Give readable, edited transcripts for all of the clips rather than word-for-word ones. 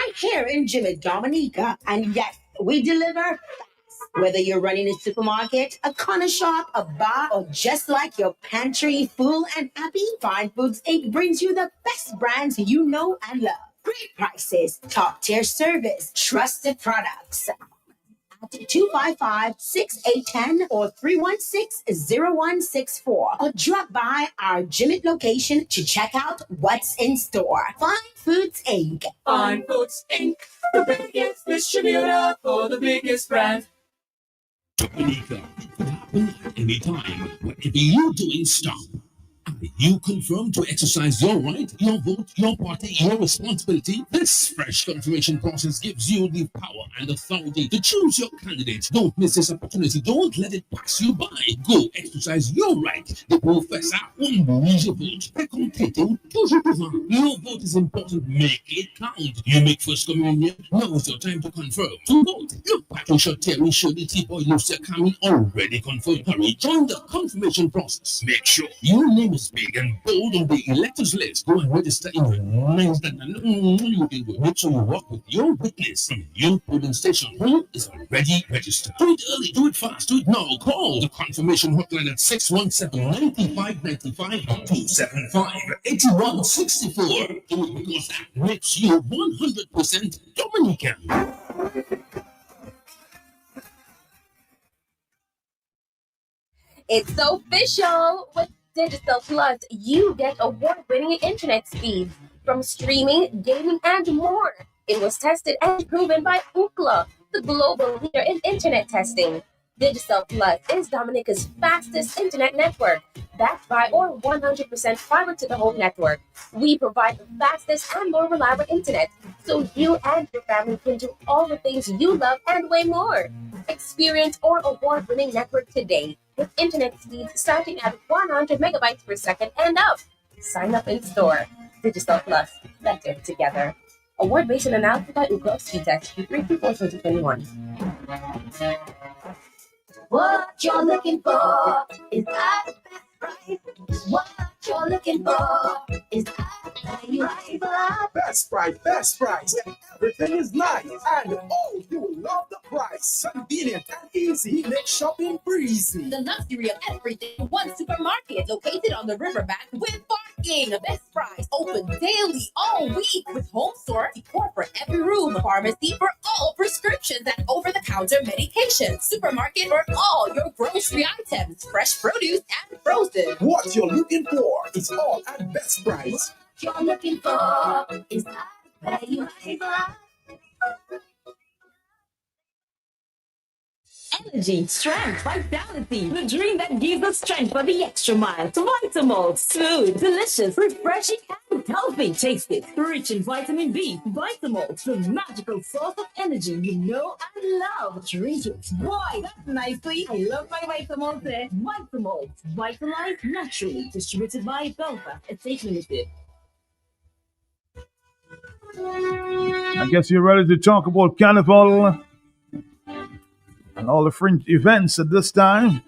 right here in Jimmy Dominica. And yes, we deliver. Whether you're running a supermarket, a corner shop, a bar, or just like your pantry full and happy, Fine Foods Inc. brings you the best brands you know and love. Great prices, top tier service, trusted products. 255-6810 or 316-0164, or drop by our Jimmy location to check out what's in store. Fine Foods Inc. Fine Foods Inc. The biggest distributor for the biggest brand. Dominica, it could happen at any time. Whatever you're doing, stop. Are you confirmed to exercise your right, your vote, your party, your responsibility? This fresh confirmation process gives you the power and authority to choose your candidate. Don't miss this opportunity. Don't let it pass you by. Go exercise your right. Déposez ça un vote. Précomptez toujours devant. Your vote is important. Make it count. You make first communion. Now is your time to confirm. To vote, look back and show Terry, Shirley, T-Boy, Lucia, Kami already confirmed. Hurry, join the confirmation process. Make sure your name is big and bold on the electors list. Go and register in the names that make sure you work with your witness from your polling station who is already registered. Do it early, do it fast, do it now. Call the confirmation hotline at 617-9595 275-8164. Do it because that makes you 100% Dominican. It's official! With Digital Plus, you get award-winning internet speeds from streaming, gaming, and more. It was tested and proven by Ookla, the global leader in internet testing. Digital Plus is Dominica's fastest internet network, backed by our 100% fiber-to-the-home network. We provide the fastest and more reliable internet, so you and your family can do all the things you love and way more. Experience our award-winning network today with internet speeds starting at 100 megabytes per second and up. Sign up in store. Digital Plus, better together. Award based on analysis by Ookla Speed Test Q3 Q4 2021. What you're looking for is at best price. What you're looking for is at best price. Best price. Everything is nice. And oh, you love the price. Convenient and easy. Make shopping breezy. The luxury of everything in one supermarket located on the riverbank with parking. Best Price open daily all week with home store decor for every room, pharmacy for all prescriptions and over-the-counter medication, supermarket for all your grocery items, fresh produce and frozen. What you're looking for is all at best price. What you're looking for is at value. Energy, strength, vitality. The dream that gives us strength for the extra mile. Vitamalt, smooth, delicious, refreshing, and healthy. Taste it. Rich in vitamin B. Vitamalt, the magical source of energy you know and love. Drink it. Boy, that's nicely. I love my Vitamalt there. Vitamalt, vitalized naturally. Distributed by Belva. Estate Limited. I guess you're ready to talk about Carnival and all the fringe events at this time.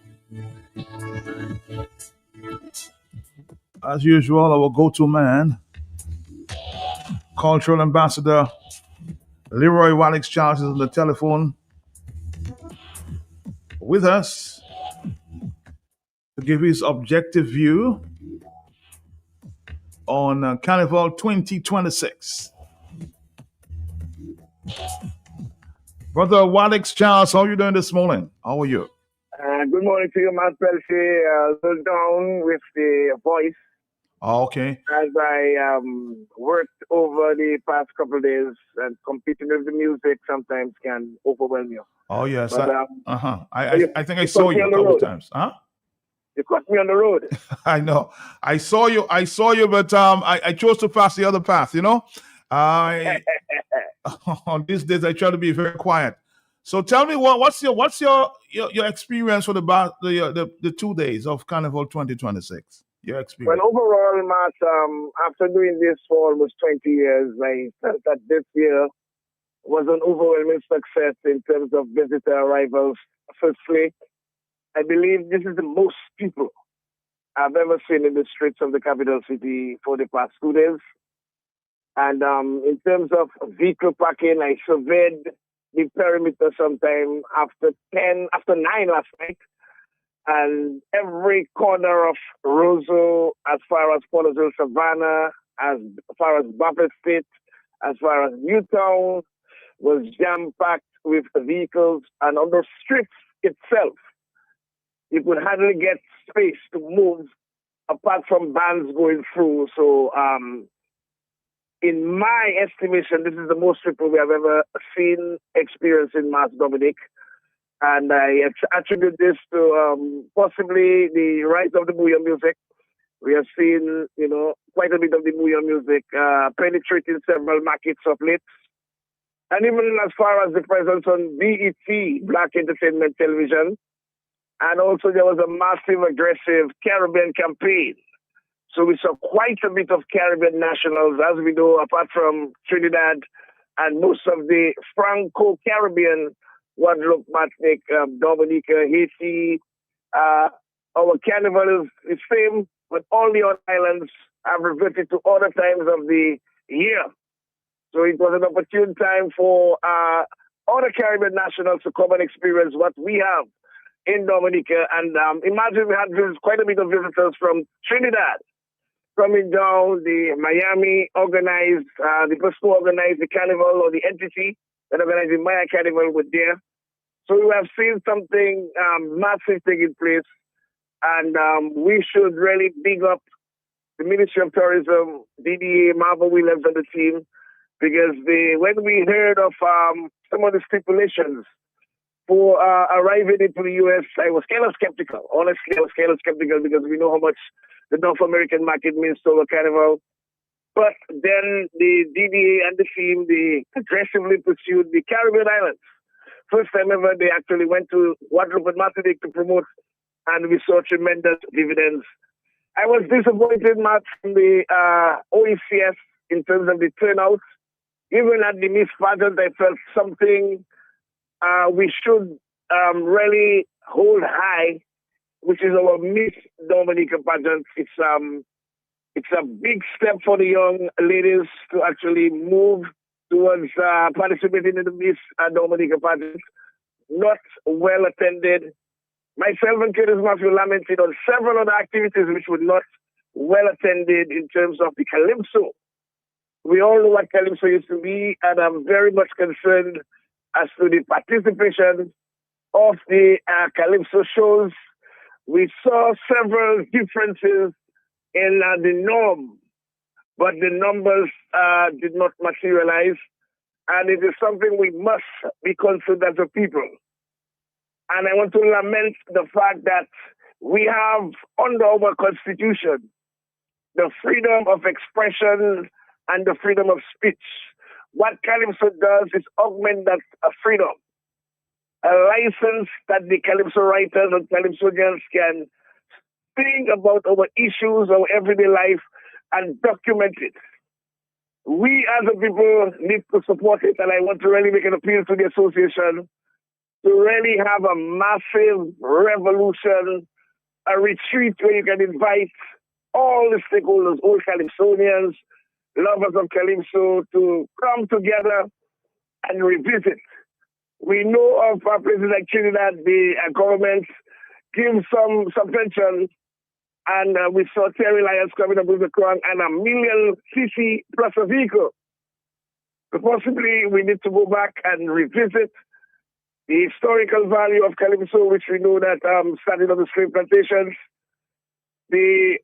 As usual, our go-to man, cultural ambassador Leroy Walix Charles, is on the telephone with us to give his objective view on Carnival 2026. Brother Walix Charles, how are you doing this morning? How are you? Good morning to you, Matt Pelsi. Little down with the voice. Oh, okay. As I worked over the past couple of days, and competing with the music sometimes can overwhelm you. Oh, yes. But, I think I saw you a couple times. Huh? You caught me on the road. I know. I saw you, but I chose to pass the other path, you know? On these days, I try to be very quiet. So tell me, what's your experience for the 2 days of Carnival 2026? Your experience. Well, overall, Matt, after doing this for almost 20 years, I felt that this year was an overwhelming success in terms of visitor arrivals. Firstly, I believe this is the most people I've ever seen in the streets of the capital city for the past 2 days. And in terms of vehicle parking, I surveyed the perimeter sometime after 9 last night. And every corner of Roseau, as far as Porterville Savannah, as far as Buffett State, as far as Newtown, was jam-packed with vehicles. And on the streets itself, you could hardly get space to move apart from vans going through. So in my estimation, this is the most people we have ever seen experience in Mass Dominic. And I attribute this to possibly the rise of the Bouyon music. We have seen, quite a bit of the Bouyon music penetrating several markets of late. And even as far as the presence on BET, Black Entertainment Television. And also there was a massive, aggressive Caribbean campaign. So we saw quite a bit of Caribbean nationals, as we know, apart from Trinidad and most of the Franco-Caribbean, Guadeloupe, Martinique, Dominica, Haiti. Our carnival is same, but all the other islands have reverted to other times of the year. So it was an opportune time for other Caribbean nationals to come and experience what we have in Dominica. And imagine we had quite a bit of visitors from Trinidad coming down. The Miami organized, the person who organized the carnival, or the entity that organized the Maya Carnival, were there. So we have seen something massive taking place. And we should really big up the Ministry of Tourism, DDA, Marvel Williams and the team, because when we heard of some of the stipulations for arriving into the U.S., I was kind of skeptical. Honestly, I was kind of skeptical because we know how much the North American market means to our carnival. But then the DDA and the team, they aggressively pursued the Caribbean islands. First time ever, they actually went to Guadeloupe and Martinique to promote, and we saw tremendous dividends. I was disappointed, Matt, from the OECS in terms of the turnout. Even at the Miss Pageant, I felt something we should really hold high, which is our Miss Dominica pageant. It's a big step for the young ladies to actually move towards participating in the Miss Dominica pageant. Not well attended. Myself and Curtis Matthew lamented on several other activities which were not well attended in terms of the Calypso. We all know what Calypso used to be, and I'm very much concerned as to the participation of the Calypso shows. We saw several differences in the norm, but the numbers did not materialize, and it is something we must be concerned as a people. And I want to lament the fact that we have, under our Constitution, the freedom of expression and the freedom of speech. What Calypso does is augment that freedom. A license that the Calypso writers and Calypsonians can think about our issues, our everyday life, and document it. We as a people need to support it, and I want to really make an appeal to the association to really have a massive revolution, a retreat where you can invite all the stakeholders, all Calypsonians, lovers of Calypso, to come together and revisit. We know of places like Trinidad, the government give some subvention, and we saw Terry Lyons coming up with the crown and 1 million cc plus a vehicle. So possibly we need to go back and revisit the historical value of Calypso, which we know that started on the slave plantations, the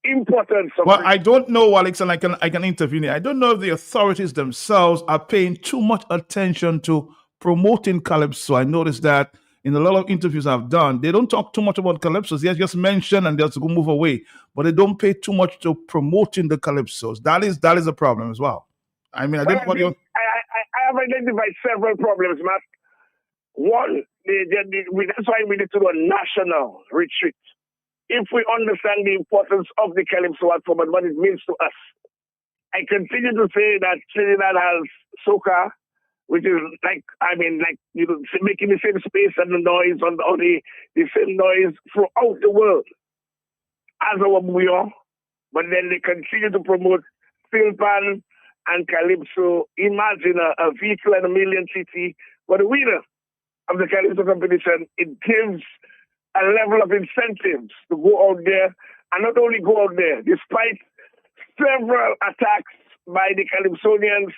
importance of... Well, I don't know, Alex, and I can intervene here. I don't know if the authorities themselves are paying too much attention to promoting Calypso. I noticed that in a lot of interviews I've done, they don't talk too much about Calypsos. They just mention and just go move away, but they don't pay too much to promoting the Calypsos. That is a problem as well. I mean, I have identified several problems, Matt. One, that's why we need to do a national retreat. If we understand the importance of the Calypso art form and what it means to us. I continue to say that Trinidad has soca, which is making the same space and the noise on the same noise throughout the world as our Bouyon. But then they continue to promote Philpan and Calypso. Imagine a vehicle and a million city for the winner of the Calypso competition. It gives a level of incentives to go out there, and not only go out there, despite several attacks by the Calypsonians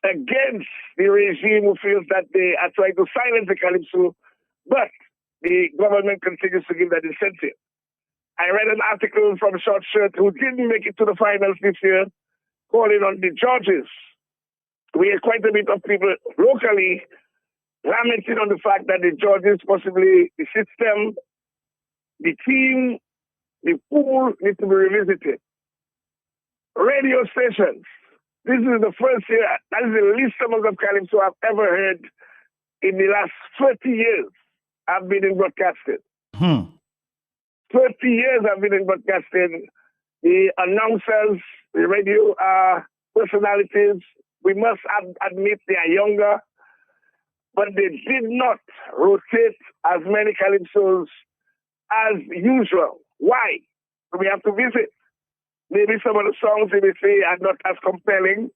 against the regime who feels that they are trying to silence the Calypso, but the government continues to give that incentive. I read an article from Short Shirt who didn't make it to the finals this year, calling on the judges. We had quite a bit of people locally lamenting on the fact that the judges, possibly the system, the team, the pool need to be revisited. Radio stations. This is the first year, that is the least amount of Calypso I've ever heard in the last 30 years I've been in broadcasting. 30 years I've been in broadcasting. The announcers, the radio personalities, we must admit they are younger, but they did not rotate as many Calypsos as usual. Why? We have to visit. Maybe some of the songs they may say are not as compelling.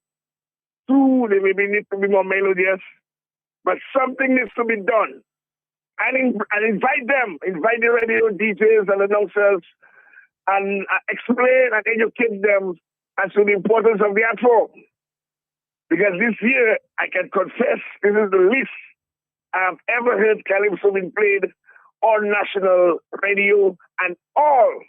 Two, they maybe need to be more melodious. But something needs to be done. And invite the radio DJs and announcers, and explain and educate them as to the importance of the art form. Because this year, I can confess, this is the least I've ever heard Calypso being played on national radio and all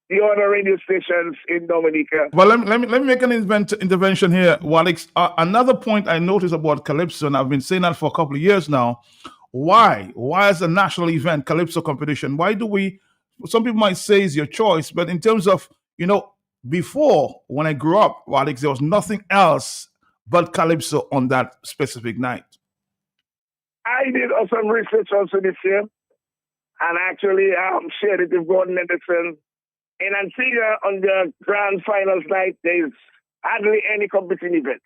the other radio stations in Dominica. Well, let me make an intervention here, Walix. Another point I noticed about Calypso, and I've been saying that for a couple of years now. Why is a national event, Calypso competition? Why do we? Some people might say it's your choice, but in terms of, before, when I grew up, Walix, there was nothing else but Calypso on that specific night. I did some research also this year, and actually shared it with Gordon Henderson. In Antigua, on the grand finals night, there's hardly any competing event.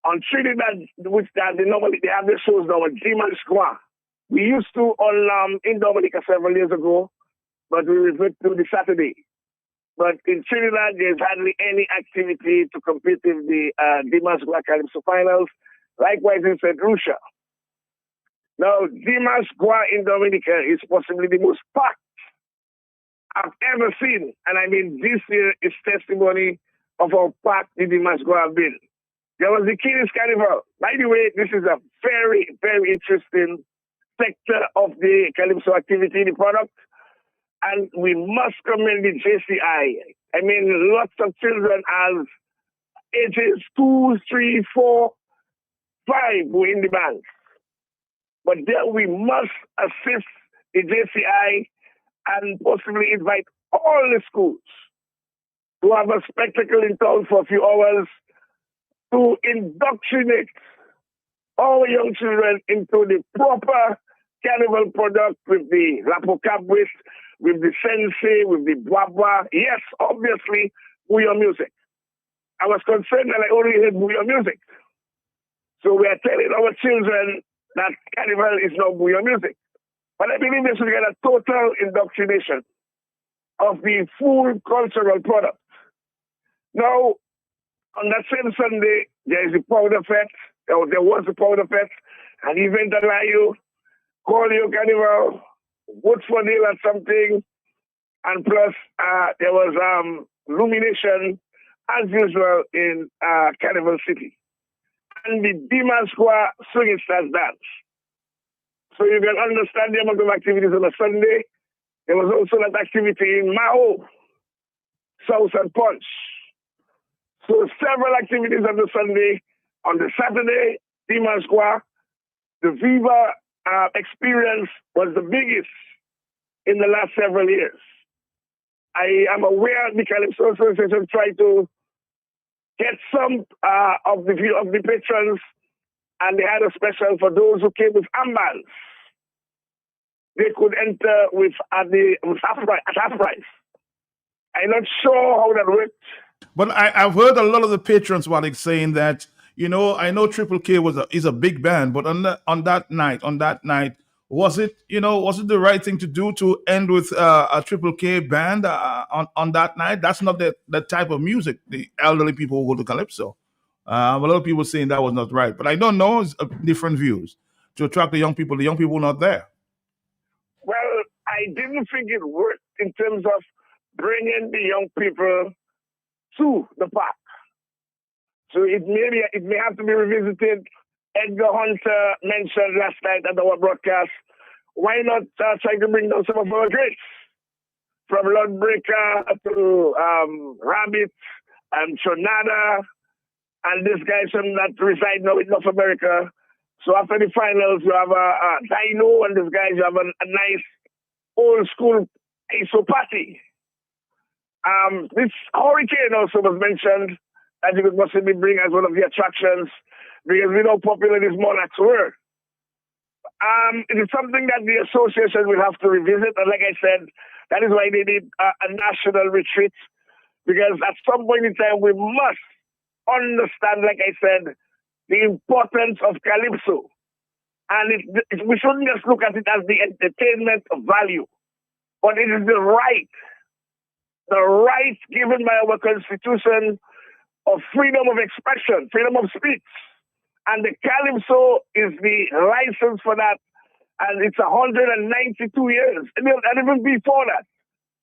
On Trinidad, which they have the shows now on Dimanche Gras. We used to on in Dominica several years ago, but we revert to the Saturday. But in Trinidad, there's hardly any activity to compete in the Dimanche Gras Calypso finals. Likewise in St. Lucia. Now, Dimanche Gras in Dominica is possibly the most packed I've ever seen. And I mean, this year is testimony of how packed the Dimanche Gras have been. There was the Kiddies Carnival. By the way, this is a very, very interesting sector of the Calypso activity, the product. And we must commend the JCI. I mean, lots of children as ages 2, 3, 4, 5 were in the band. But there we must assist the JCI and possibly invite all the schools to have a spectacle in town for a few hours to indoctrinate our young children into the proper carnival product with the Lapo Cabrit, with the Sensei, with the Bwabwa. Yes, obviously, Bouillon music. I was concerned that I only heard Bouillon music. So we are telling our children that carnival is not Bouillon music. But I believe they should get a total indoctrination of the full cultural product. Now, on that same Sunday, there is a powder fest. There was a powder fest, an event at Layo, Corleo Carnival, Woodsfordale at something, and plus there was illumination as usual in Carnival City. And the Dimanche Gras Swinging Stars dance. So you can understand the amount of activities on a Sunday. There was also that activity in Mao, South and Punch. So several activities on the Sunday. On the Saturday, Dimanche Gras, the Viva experience was the biggest in the last several years. I am aware the Calypso Association tried to get some of the patrons, and they had a special for those who came with armbands. They could enter with at half price. I'm not sure how that worked. But I've heard a lot of the patrons, Walix, saying that, I know Triple K is a big band, but on that night, Was it, was it the right thing to do to end with a Triple K band on that night? That's not the type of music the elderly people who go to calypso. A lot of people saying that was not right, but I don't know. It's, different views to attract the young people. The young people not there. Well, I didn't think it worked in terms of bringing the young people to the park. So it may have to be revisited. Edgar Hunter mentioned last night at our broadcast, why not try to bring down some of our greats? From Lodbreaker to Rabbit and Tronada, and these guys from that reside now in North America. So after the finals, you have a Dino, and these guys, you have a nice old school ISO party. This Hurricane also was mentioned that you could possibly bring as one of the attractions, because we know how popular these monarchs were. It is something that the association will have to revisit, and like I said, that is why they need a national retreat, because at some point in time we must understand, like I said, the importance of calypso. And we shouldn't just look at it as the entertainment value, but it is the right given by our Constitution of freedom of expression, freedom of speech. And the calypso is the license for that. And it's 192 years. And even before that,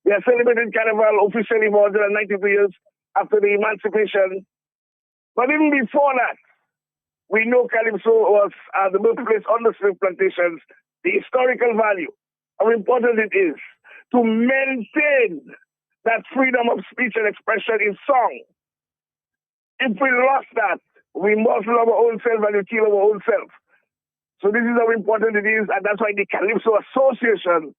we are celebrating Carnival officially for 192 years after the emancipation. But even before that, we know calypso was the birthplace on the slave plantations, the historical value, how important it is to maintain that freedom of speech and expression in song. If we lost that, we must love our own self and we kill our own self. So this is how important it is, and that's why the Calypso Association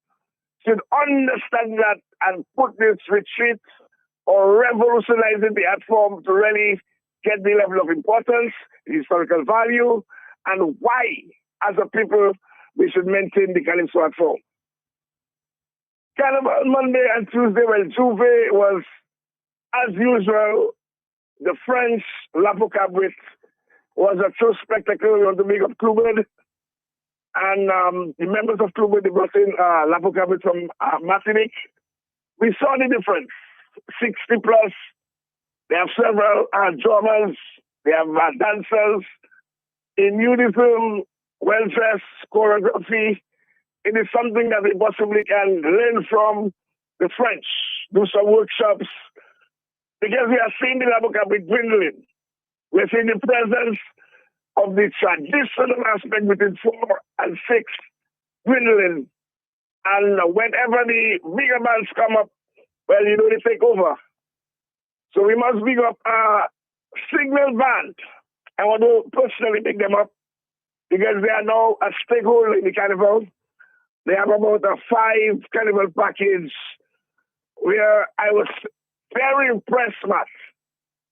should understand that and put this retreat or revolutionizing the art form to really get the level of importance, the historical value, and why, as a people, we should maintain the Calypso art form. Carnival Monday and Tuesday, well, J'ouvert was, as usual, the French L'Apocabrit was a true spectacle. We want to make up Clubed. And the members of Clubed, they brought in L'Apocabrit from Martinique. We saw the difference. 60 plus. They have several drummers. They have dancers in uniform, well-dressed, choreography. It is something that we possibly can learn from the French, do some workshops, because we are seeing the L'Apocabrit dwindling. We're seeing the presence of the traditional aspect between 4 and 6 dwindling. And whenever the bigger bands come up, well, they take over. So we must big up Signal Band. I want to personally pick them up because they are now a stakeholder in the carnival. They have about a 5 carnival package where I was very impressed, Matt.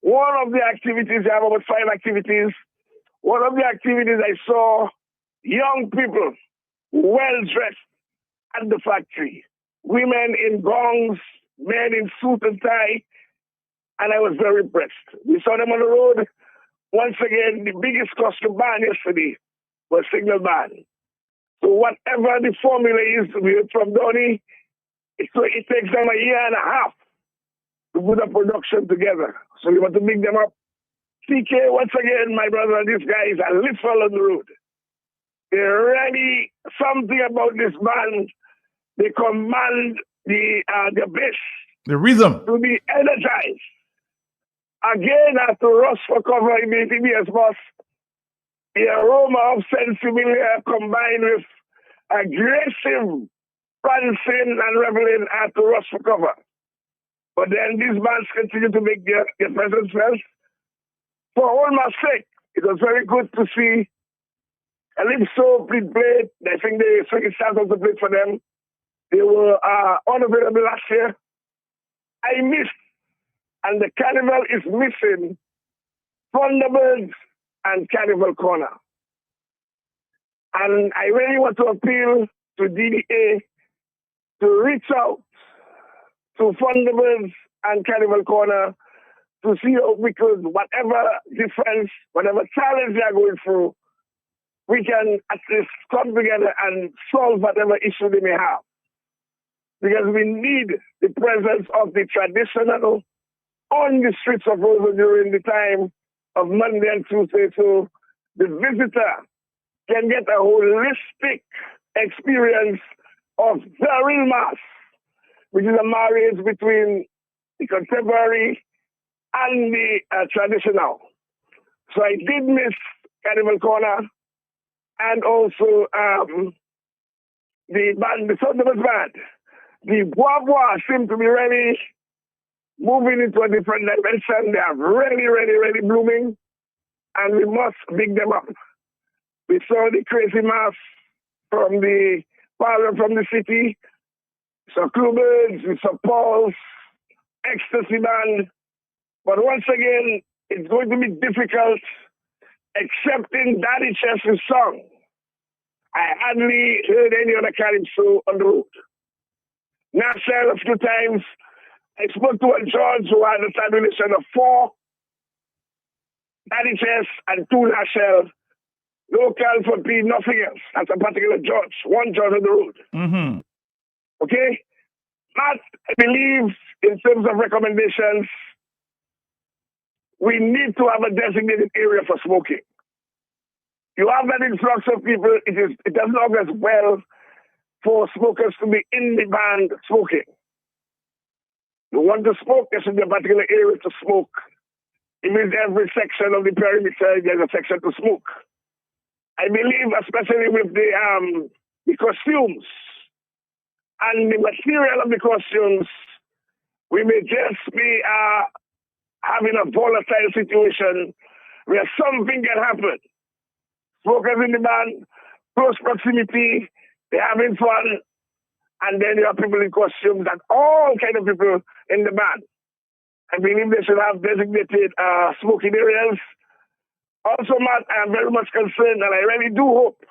One of the activities, they have about 5 activities. One of the activities I saw young people, well-dressed at the factory. Women in gongs, men in suit and tie. And I was very impressed. We saw them on the road. Once again, the biggest costume band yesterday was Signal Band. So whatever the formula is, we heard from Donny, it takes them a year and a half to put a production together. So we want to big them up. CK, once again, my brother, these guys are literal on the road. They're really something about this band. They command the bass. The rhythm. To be energized. Again, after Rush for cover in the TBS boss, the aroma of sensibility combined with aggressive prancing and reveling after Rush for cover. But then these bands continue to make their presence felt. For all my sake, it was very good to see Calypso played. I think the second start also played for them. They were unavailable last year. I missed, and the carnival is missing Thunderbirds and Carnival Corner. And I really want to appeal to DDA to reach out to Thunderbirds and Carnival Corner to see how we could, whatever difference, whatever challenge they are going through, we can at least come together and solve whatever issue they may have. Because we need the presence of the traditional on the streets of Roseau during the time of Monday and Tuesday, so the visitor can get a holistic experience of the real mass, which is a marriage between the contemporary and the traditional. So I did miss Carnival Corner and also the band, the Thunderbirds band. The Bois Bois seem to be really moving into a different dimension. They are really blooming, and we must big them up. We saw the Crazy Mass from the parlor from the city. We saw Clubbirds, we saw Paul's, Ecstasy Band. But once again, it's going to be difficult accepting Daddy Chess's song. I hardly heard any other calypso on the road. Nashel a few times. I spoke to a judge who had a tabulation of 4 Daddy Chess and 2 Nashel. Local for P, nothing else. That's a particular judge, one judge on the road. Mm-hmm. Okay? Matt, I believe in terms of recommendations, we need to have a designated area for smoking. You have that influx of people, it doesn't augur well for smokers to be in the band smoking. You want to smoke, there should be a particular area to smoke. It means every section of the perimeter, there's a section to smoke. I believe, especially with the costumes and the material of the costumes, we may just be having a volatile situation where something can happen. Smokers in the band, close proximity, they're having fun, and then you have people in costumes and all kind of people in the band. I believe they should have designated smoking areas. Also, Matt, I am very much concerned, and I really do hope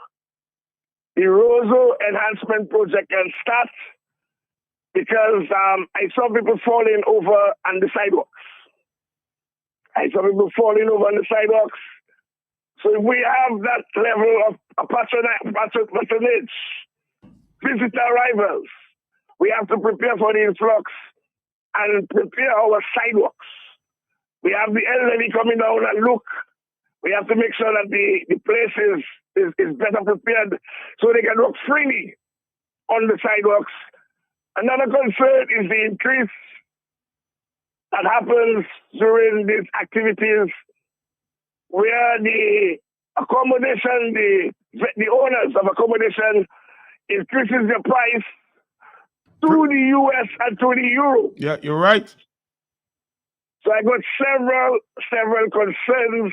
the Roseau Enhancement Project can start, because I saw people falling over on the sidewalks. So if we have that level of patronage, visitor arrivals, we have to prepare for the influx and prepare our sidewalks. We have the elderly coming down and look. We have to make sure that the place is better prepared so they can walk freely on the sidewalks. Another concern is the increase that happens during these activities where the accommodation, the owners of accommodation increases the price to the US and to the euro. Yeah, you're right. So I got several concerns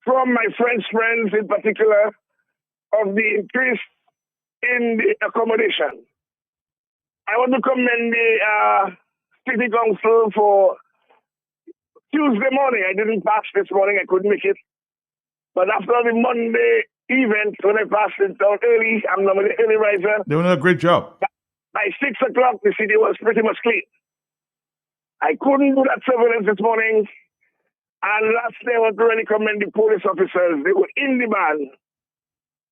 from my French friends in particular of the increase in the accommodation. I want to commend the City Council for Tuesday morning. I didn't pass this morning, I couldn't make it. But after the Monday event, when I passed it down early, I'm normally an early riser. They're doing a great job. By 6 o'clock, the city was pretty much clean. I couldn't do that surveillance this morning. And lastly, I want to really commend the police officers. They were in the van.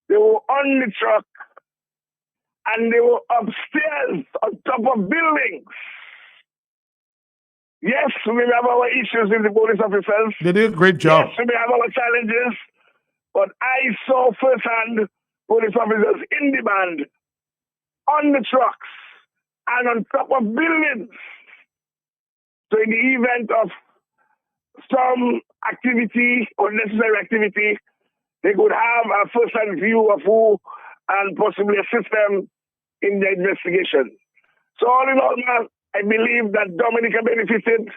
They were on the truck. And they were upstairs on top of buildings. Yes, we may have our issues with the police officers. They did a great job. Yes, we may have our challenges. But I saw firsthand police officers in the band, on the trucks, and on top of buildings. So in the event of some activity or necessary activity, they could have a first-hand view of who and possibly assist them in the investigation. So all in all, man, I believe that Dominica benefited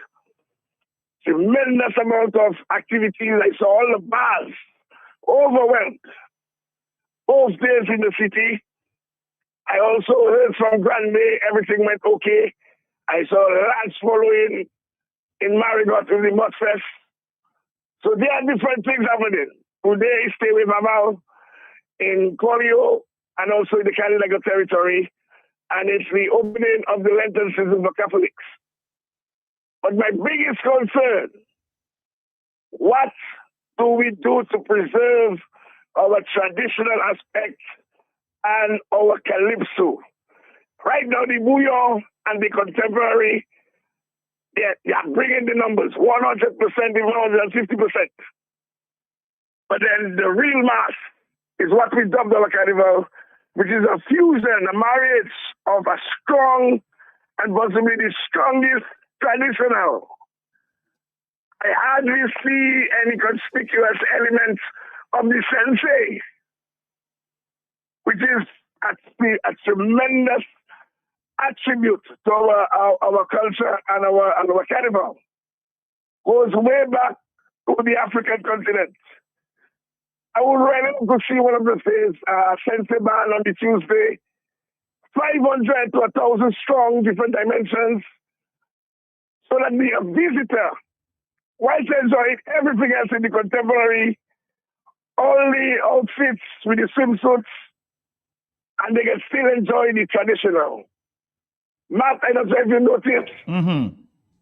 tremendous amount of activities. I saw all the bars overwhelmed both days in the city. I also heard from Grand Bay everything went okay. I saw lads following in Marigot with the Mud Fest. So there are different things happening. Today, Stay With Mamal in Corio and also in the Calilago territory. And it's the opening of the Lenten season for Catholics. But my biggest concern, what do we do to preserve our traditional aspect, and our calypso. Right now, the bouillon and the contemporary, they are bringing the numbers 100%, even 150%. But then the real mass is what we dubbed our carnival, which is a fusion, a marriage of a strong and possibly the strongest traditional. I hardly see any conspicuous elements of the sensei, which is actually a tremendous attribute to our culture and our carnival. Goes way back to the African continent. I would really love to see one of the days, Sensei Band on the Tuesday, 500 to 1,000 strong, different dimensions, so that the visitor, while enjoying everything else in the contemporary, all the outfits with the swimsuits, and they can still enjoy the traditional. Matt, I don't know if you noticed,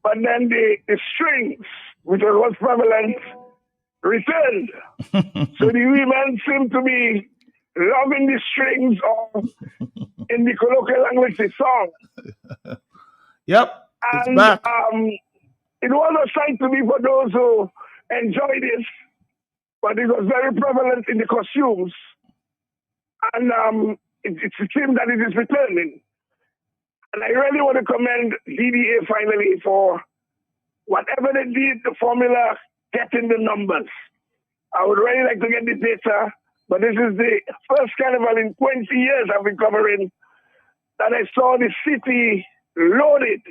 but then the strings, which was once prevalent, returned. So the women seem to be loving the strings of, in the colloquial language, the song. Yep, And it's back. it was a sight to me for those who enjoy this, but it was very prevalent in the costumes. And it seems that it is returning. And I really want to commend DDA finally for whatever they did, the formula, getting the numbers. I would really like to get the data, but this is the first carnival in 20 years I've been covering that I saw the city loaded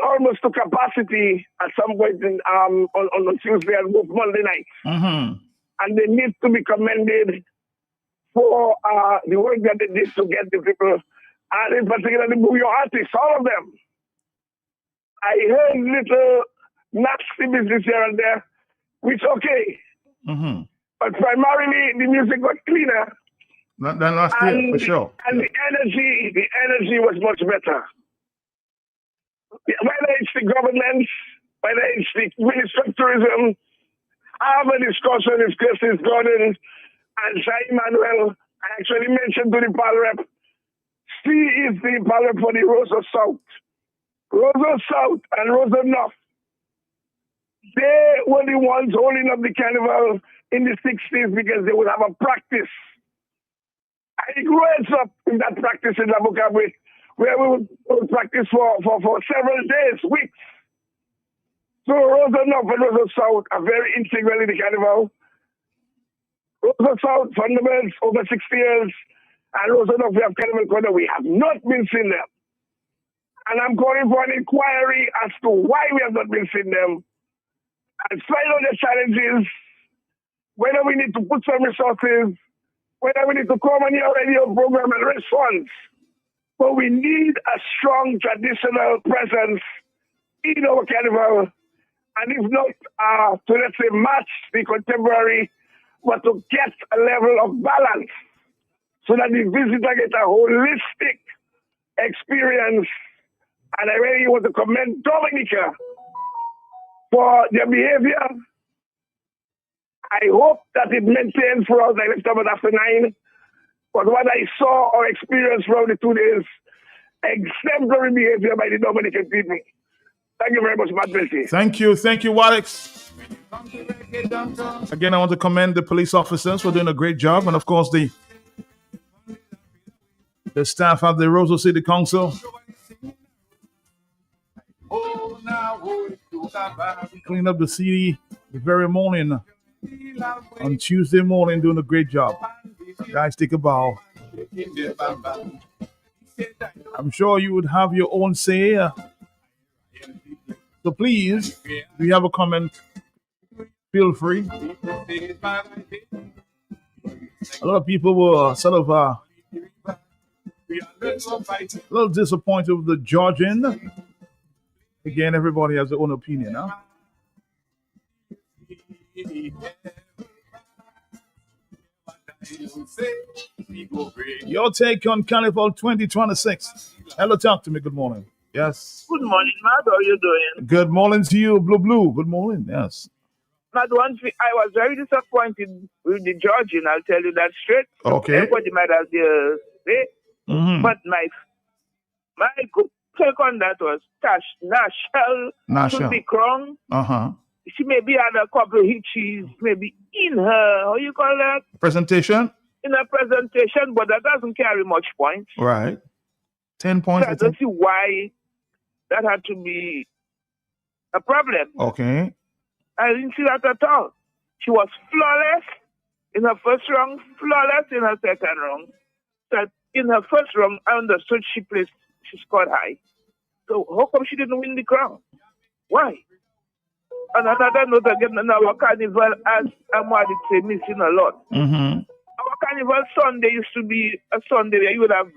almost to capacity at some point on Tuesday and both Monday night. And they need to be commended for the work that they did to get the people, and in particular the bouillon artists, all of them. I heard little nasty business here and there, which okay. But primarily the music got cleaner. Than last year, for sure. And the energy was much better. Whether it's the government, whether it's the Ministry of Tourism, I have a discussion with Justice Gordon and Shai Emmanuel. I actually mentioned to the PAL rep, she is the PAL rep for the Roseau South. Roseau South and Roseau North. They were the ones holding up the carnival in the 60s because they would have a practice. I grew up in that practice in Labukabwe, where we would practice for several days, weeks. So Roseau North and Roseau South are very integral in the carnival. Roseau South, Thunderbirds, over 60 years, and Roseau North, we have Carnival Corner. We have not been seeing them. And I'm calling for an inquiry as to why we have not been seeing them, and find out the challenges, whether we need to put some resources, whether we need to come on your radio program and raise funds. But we need a strong traditional presence in our carnival, and if not to, let's say, match the contemporary, but to get a level of balance so that the visitor gets a holistic experience. And I really want to commend Dominica for their behavior. I hope that it maintains throughout the next time after 9. But what I saw or experienced throughout the 2 days, exemplary behavior by the Dominican people. Thank you very much, Matt Bilty. Thank you, Walex. Again, I want to commend the police officers for doing a great job, and of course the staff at the Roseau City Council. Clean up the city the very morning on Tuesday morning, doing a great job. Guys, take a bow. I'm sure you would have your own say. So please, if you have a comment, feel free. A lot of people were sort of a little disappointed with the judging. Again, everybody has their own opinion, huh? Your take on Carnival 2026. Hello, talk to me. Good morning. Yes. Good morning, Matt. How are you doing? Good morning to you, Blue. Good morning. Yes. Not one thing. I was very disappointed with the judging. I'll tell you that straight. Okay. Everybody might have their say, but my good take on that was Nashel should be crowned. She maybe had a couple hitches, maybe in her, how you call that? Presentation? In her presentation, but that doesn't carry much points. Right. 10 points. So I don't see why that had to be a problem. Okay. I didn't see that at all. She was flawless in her first round, flawless in her second round. So in her first round, I understood she scored high. So how come she didn't win the crown? Why? And another note again, our carnival, as Amadi say, missing a lot. Our carnival Sunday used to be a Sunday where you would have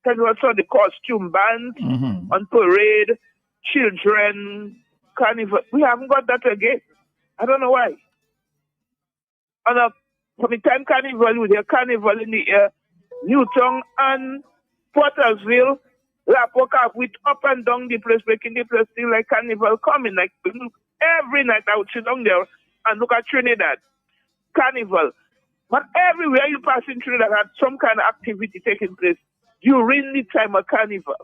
carnival Sunday costume bands on parade, children, carnival. We haven't got that again. I don't know why. And from the time carnival, with their carnival in the Newton and Pottersville, Lapoca with up and down the place, making the place feel like carnival coming. Like every night I would sit down there and look at Trinidad. Carnival. But everywhere you pass in Trinidad had some kind of activity taking place during the time of carnival.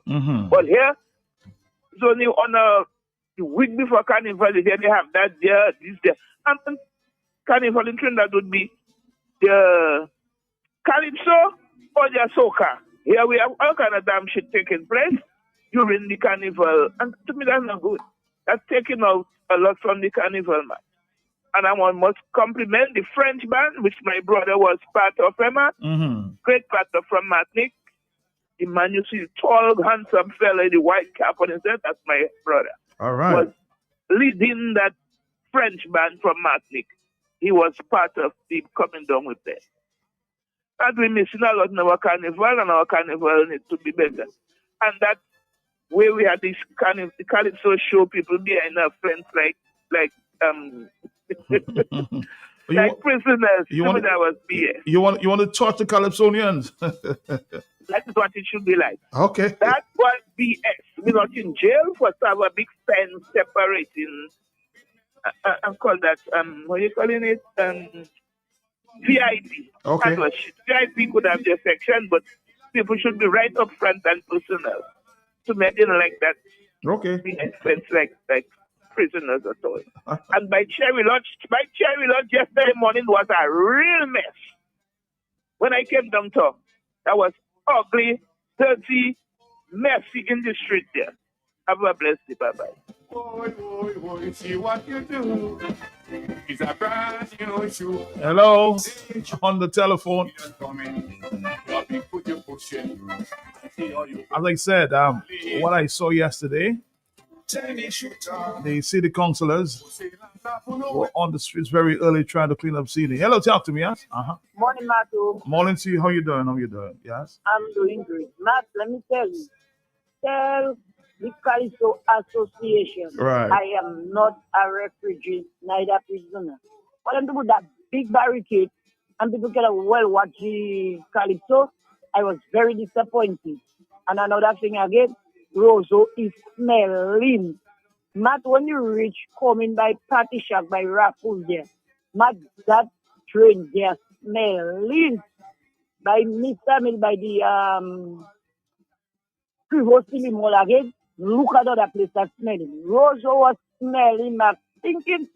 But here, it's only on the week before carnival, here they have that there, this there. And carnival in Trinidad would be the Calypso or the soca. Here we have all kind of damn shit taking place during the carnival. And to me, that's not good. That's taking out a lot from the carnival, man. And I must compliment the French band, which my brother was part of, Emma. Great part of from Martinique. The man, you see, tall, handsome fella in the white cap on his head, that's my brother. All right. Was leading that French band from Martinique. He was part of the coming down with them. And we're missing a lot in our carnival, and our carnival needs to be better. And that way we had this the Calypso show, people behind our friends like like prisoners. That was BS. You want to talk to Calypsonians? That's what it should be like. Okay. That was BS. We're not in jail for to have a big fence separating. I call that what are you calling it? VIP. Okay. That was shit. VIP could have their section, but people should be right up front and personal. To me, I didn't like that. Okay. Being expense like prisoners or so. And by Cherry Lodge yesterday morning was a real mess. When I came downtown, that was ugly, dirty, messy in the street there. Have a blessed day. Bye-bye. Boy, see what you do. It's a brand new shoe. Hello, on the telephone. As I said, what I saw yesterday, the city councillors were on the streets very early trying to clean up city. Hello, talk to me, yes? Morning, Matthew. Morning to you. How you doing? Yes? I'm doing great. Matt, let me tell you. Tell the Calypso Association, right. I am not a refugee, neither prisoner. For them to put that big barricade and people can well watch the Calypso, I was very disappointed. And another thing again, Roseau is smelling. Matt, when you reach coming by Party Shack, by Raffles there, Matt, that train there smelling. By Mr. Mill, by the Prevost Mall again, look at other place that's smelling. Roseau was smelling, Matt. Stinking.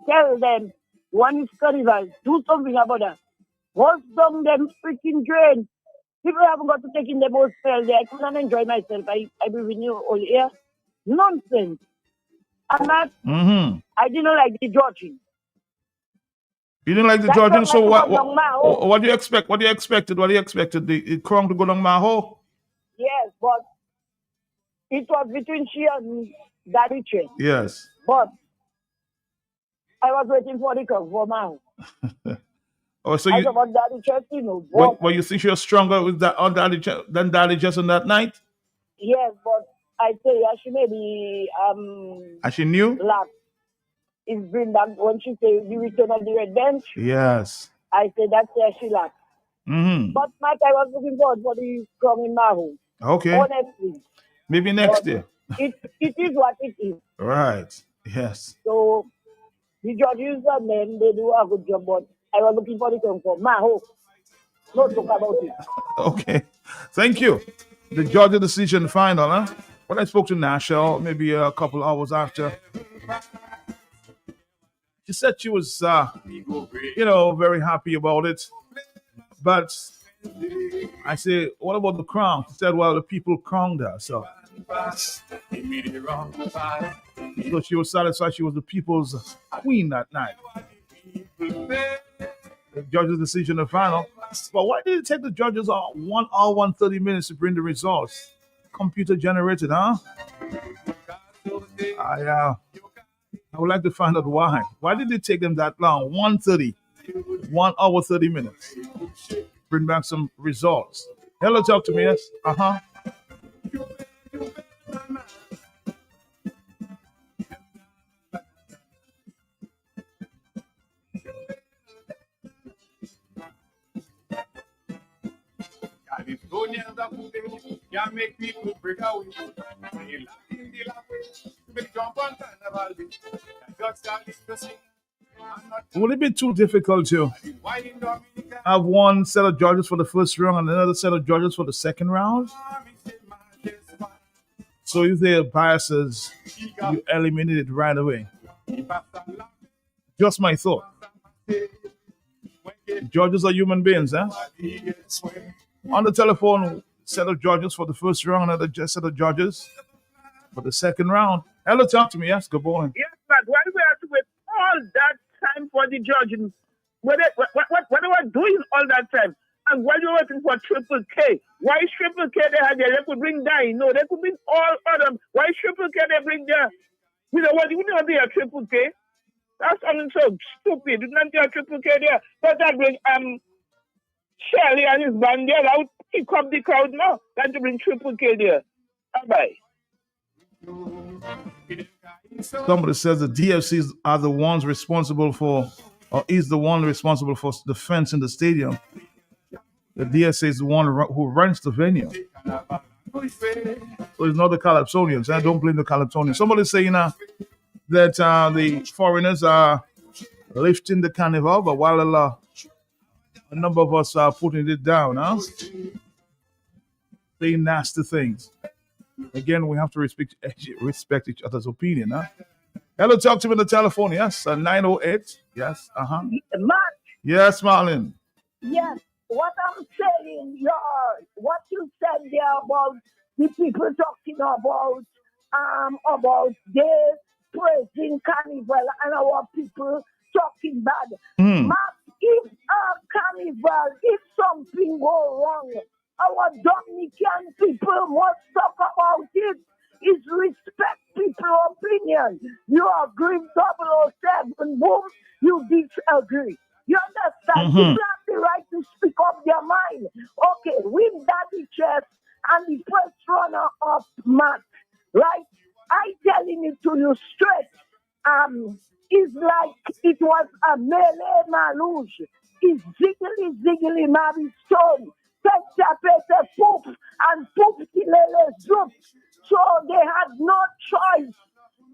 Tell them, one is carnival, do something about that. What's down them freaking drain? People haven't got to take in the boat spell there. I couldn't enjoy myself. I be with you all here. Nonsense. And Matt, I didn't like the judging. You didn't like the judging, so what do you expect? What do you expected? The crown to go down my hole? Yes, but it was between she and Daddy Chen. Yes. But I was waiting for the crown for my home. Oh, so I thought Daddy Chen, you know. Well, you think you're stronger with that on Daddy Chen than Daddy Chen on that night? Yes, but I say she may be as she knew? Laugh. It's bring back when she say the return of the red bench. Yes. I say that's where she laughed. But Matt, I was looking forward for the crown in my home. Okay. Honestly. Maybe next year. It is what it is. Right. Yes. So the judges and men, they do a good job, but I was looking for the term for Maho. No talk about it. Okay. Thank you. The Georgia decision final, huh? When I spoke to Nashelle, maybe a couple hours after, she said she was, very happy about it. But I said, what about the crown? She said, well, the people crowned her. So she was satisfied she was the people's queen that night. The judges' decision the final. But why did it take the judges 1 hour, 130 minutes to bring the results? Computer generated, huh? I would like to find out why. Why did it take them that long? 1 hour, 30 minutes. Bring back some results. Hello, talk to me, yes? Uh-huh. Can make people break away. Jump on carnival. Would it be too difficult to have one set of judges for the first round and another set of judges for the second round? So if there are biases, you eliminate it right away. Just my thought. Judges are human beings, huh? On the telephone, set of judges for the first round, another set of judges for the second round. Hello, talk to me. Yes, good morning. Yes, but why do we have to wait all that time for the judging? What they were doing all that time? And while you're waiting for Triple K, why is Triple K they had there? They could bring Dine. No, they could bring all other. Why is Triple K they bring there? We don't be a Triple K. That's something so stupid. You don't have Triple K there. But that bring Shirley and his band there. That would pick up the crowd now. Than to bring Triple K there. Bye-bye. Somebody says the DFCs are the ones responsible for, or is the one responsible for the fence in the stadium. The DSA is the one who runs the venue. So it's not the Calypsonians. I don't blame the Calypsonians. Somebody saying that the foreigners are lifting the carnival, but while a number of us are putting it down, huh? Saying nasty things. Again, we have to respect each other's opinion, huh? Hello, talk to me on the telephone, yes? 908, yes, uh-huh. Matt. Yes, Marlon. Yes, what I'm saying, what you said there about the people talking about they praising carnival and our people talking bad. Matt, if carnival, if something go wrong, our Dominican people must talk about it. Is respect people's opinion. You agree 007, boom, you disagree. You understand? People have the right to speak up their mind. Okay, win Daddy Chess and the first runner up Matt, right? I telling it to you straight. It's like it was a melee malouche. It's ziggly Mary Stone. Peter poof and poof Kilele Zoop. So they had no choice.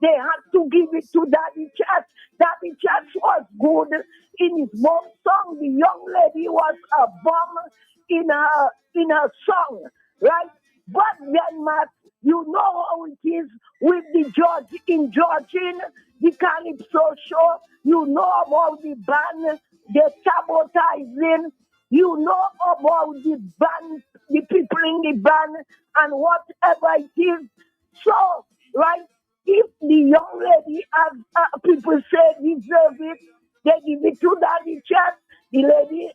They had to give it to Daddy Chess. Daddy Chess was good in his mom song. The young lady was a bomb in her song, right? But then, Matt, you know how it is with the judge in judging the Calypso show. You know about the band, the sabotaging. You know about the band, the people in the band, and whatever it is. So, right, if the young lady, as people say, deserve it, they give it to Daddy Chess. The lady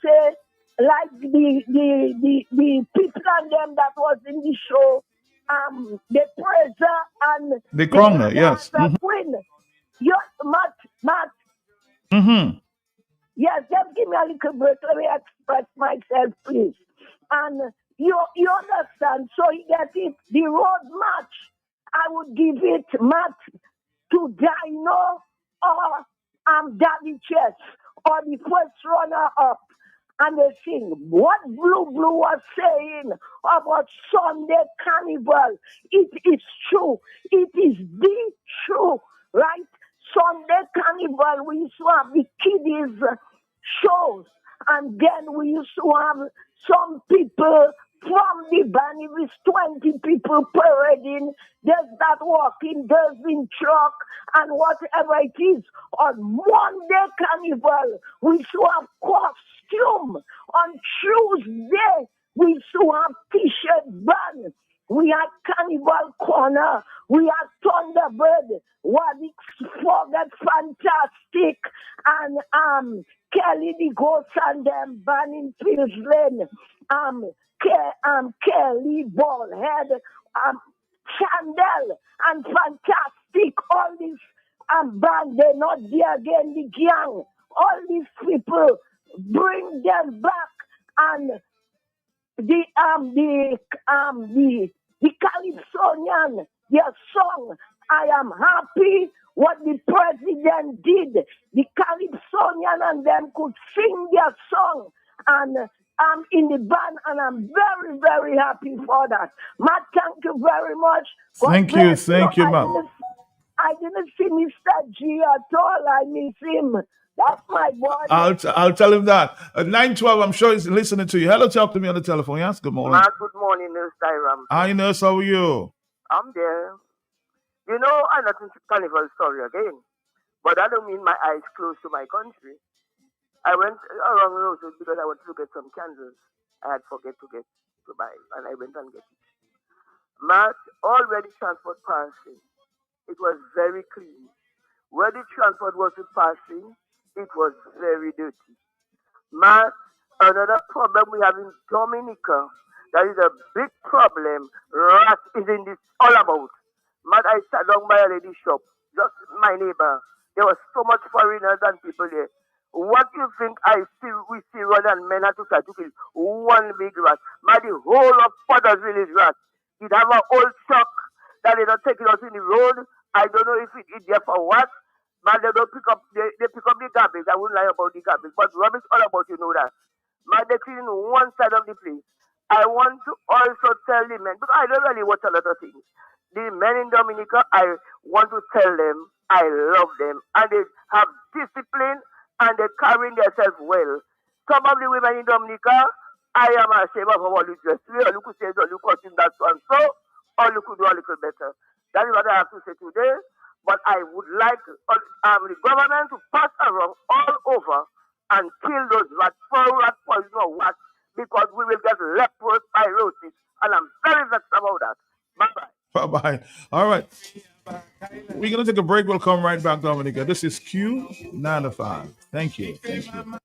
said, like the people and them that was in the show, the praise her and the crown, yes. Queen. Yes, Matt. Mm-hmm. Yes, just give me a little break. Let me express myself, please. And you understand, so you get it. The road match, I would give it, Matt, to Dino or Daddy Chess or the first runner up. And they sing what Blue was saying about Sunday Carnival. It is true. It is the true. right? Sunday Carnival, we used to have the kiddies shows, and then we used to have some people from the band, if it's 20 people parading, there's that walking, there's in truck, and whatever it is. On Monday Carnival, we used to have costume. On Tuesday, we used to have t-shirt band. We had Carnival Corner. We had Thunderbird. Wadix Forget Fantastic. And Kelly the Ghost and them band in Fields Lane. Kelly Ballhead. Chandel and Fantastic. All these band, they're not there again, the gang. All these people, bring them back. And the Calypsonian, their song, I am happy what the president did. The Calypsonian and them could sing their song, and I'm in the band, and I'm very, very happy for that. Matt, thank you very much. Thank you, Matt. I didn't see Mr. G at all. I miss him. That's my boy. I'll tell him that. At 9:12, I'm sure he's listening to you. Hello, talk to me on the telephone. Yes, good morning. Good morning, Nurse Tyram. Hi, Nurse. How are you? I'm there. You know, I'm not into carnival story again, but I don't mean my eyes closed to my country. I went around Rosewood because I wanted to get some candles. I had forget to buy, and I went and get it. Matt, already transport passing. It was very clean. Where the transport was passing, it was very dirty. Matt, another problem we have in Dominica, that is a big problem, rat is in this all about. Matt, I sat down by a lady shop, just my neighbor. There was so much foreigners and people there. What do you think we see rather than men have to try to kill one big rat? Matt, the whole of Pottersville is rat. It have an old truck that they don't take it out in the road. I don't know if it's there for what. Man, they don't pick up the garbage. I wouldn't lie about the garbage. But rubbish all about, you know that. Man, they clean one side of the place. I want to also tell the men, because I don't really watch a lot of things. The men in Dominica, I want to tell them I love them. And they have discipline and they're carrying themselves well. Some of the women in Dominica, I am ashamed of how you dress. Or you could say, or you could that and so, or you could do a little better. That is what I have to say today. But I would like the government to pass around all over and kill those rats, rat poison or what, because we will get leptospirosis. And I'm very vexed about that. Bye-bye. Bye-bye. All right. We're going to take a break. We'll come right back, Dominica. This is Q95. Thank you.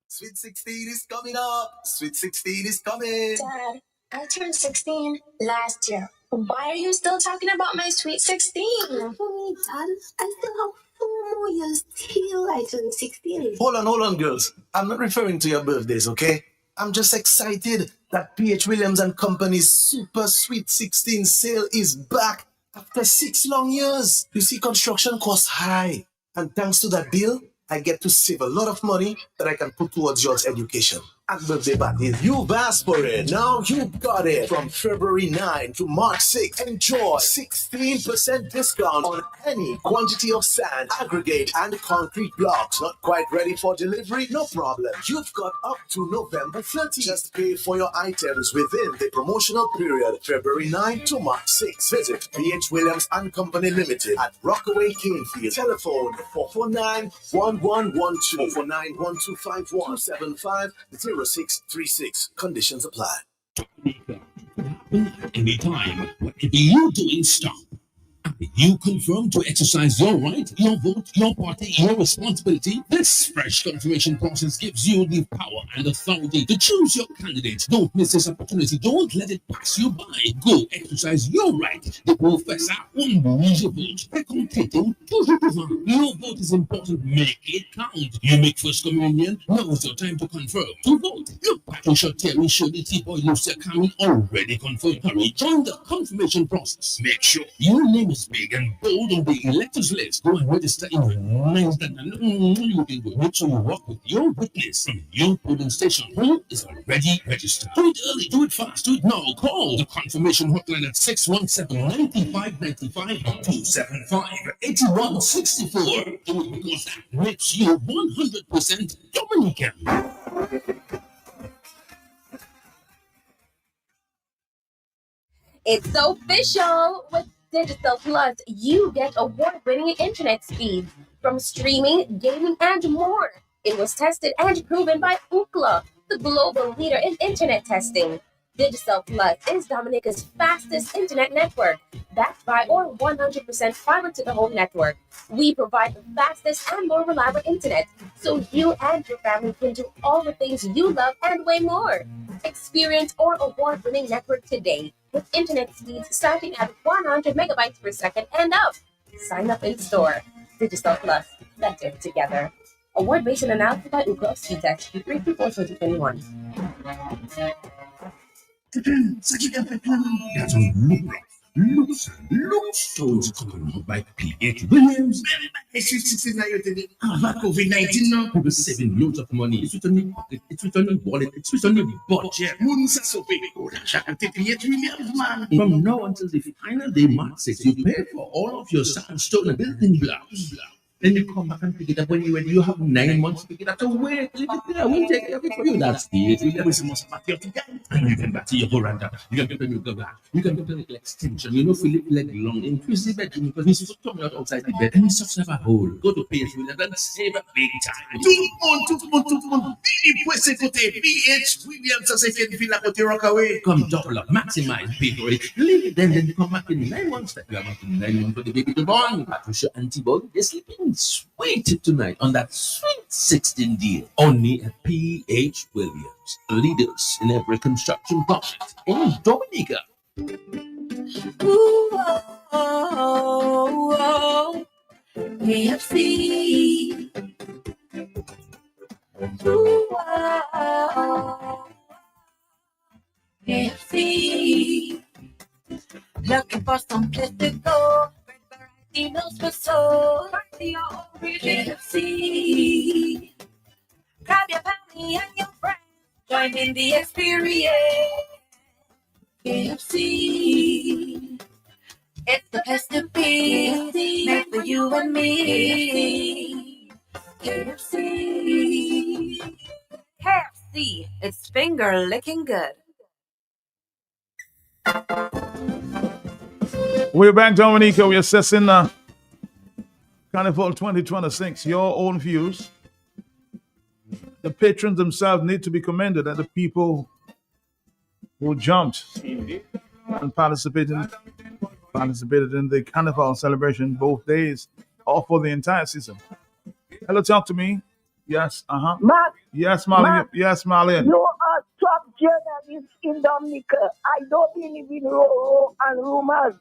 Sweet 16 is coming up. Sweet 16 is coming. Dad, I turned 16 last year. Why are you still talking about my sweet 16? For me, Dad, I still have 4 more years till I turn 16. Hold on, girls. I'm not referring to your birthdays, okay? I'm just excited that PH Williams and Company's Super Sweet 16 sale is back after 6 long years. You see, construction costs high. And thanks to that deal, I get to save a lot of money that I can put towards your education. At birthday parties, you've asked for it. Now you've got it. From February 9 to March 6, enjoy 16% discount on any quantity of sand, aggregate, and concrete blocks. Not quite ready for delivery? No problem. You've got up to November 30. Just pay for your items within the promotional period, February 9 to March 6. Visit PH Williams and Company Limited at Rockaway Canefield. Telephone 449-1112, 449-1251, 275-0636. Conditions apply. Anytime, whatever you're doing, stop. You confirm to exercise your right, your vote, your party, your responsibility. This fresh confirmation process gives you the power and authority to choose your candidate. Don't miss this opportunity. Don't let it pass you by. Go exercise your right. The professor unbouge your vote. Your vote is important. Make it count. You make first communion. Now is your time to confirm. To vote. Look back and show Terry, Shirley, T-Boy, Lucia, Kami already confirmed. Hurry, join the confirmation process. Make sure your name is big and bold on the electors list. Go and register in your names that you can go. Make sure you walk with your witness from your polling station who is already registered. Do it early, do it fast, do it now. Call the confirmation hotline at 617-9595 275-8164. Do it because that makes you 100% Dominican. It's official! With Digital Plus, you get award-winning internet speeds from streaming, gaming, and more. It was tested and proven by Ookla, the global leader in internet testing. Digital Plus is Dominica's fastest internet network, backed by our 100% fiber-to-the-home network. We provide the fastest and more reliable internet, so you and your family can do all the things you love and way more. Experience our award-winning network today with internet speeds starting at 100 megabytes per second and up. Sign up in store. Digital Plus, better together. Award based on analysis by Ookla of Speedtest, Q3 Q4 2021. That's on Looks Stones coming out by P.H. Williams. COVID-19 now. People saving loads of money. It's written in your pocket. It's written in your wallet. It's written in your budget. From now until the final day, March 6, you pay for all of your sandstone and building blocks. Then you come back and pick it up when you're ready. You have 9 months to pick it up. So wait, leave it there. We'll take care of it for you. That's the it. And you can back to your veranda. You can get a new cover. You can get a little extension. You know, fill it leg long. Increase the bedroom because he's coming out outside the bed and he's such a hole. Go to P.H. Williams and save a big time. Tout le monde, Billy Poissé côté P.H. Williams, ça c'est qu'une ville à côté Rockaway. Come double up, maximize people. Leave it then you come back in 9 months. That you have back in 9 months for the baby to born. Patricia antibody, they're sleeping sweet tonight on that sweet 16 deal. Only at P.H. Williams, leaders in every construction project in Dominica. Ooh, oh, KFC. Ooh, oh, KFC. Looking for some place to go. Meals for soul, KFC. Grab your family and your friends, join in the experience. KFC, it's the place to be, made for you and me. KFC, KFC, it's finger licking good. We're back, Dominica. We're assessing Carnival 2026. Your own views. The patrons themselves need to be commended, and the people who jumped and participated in the Carnival celebration both days or for the entire season. Hello, talk to me. Yes, Matt. Yes, Marlene. Matt. Yes, Marlene. You are top journalist in Dominica. I don't believe in and rumors.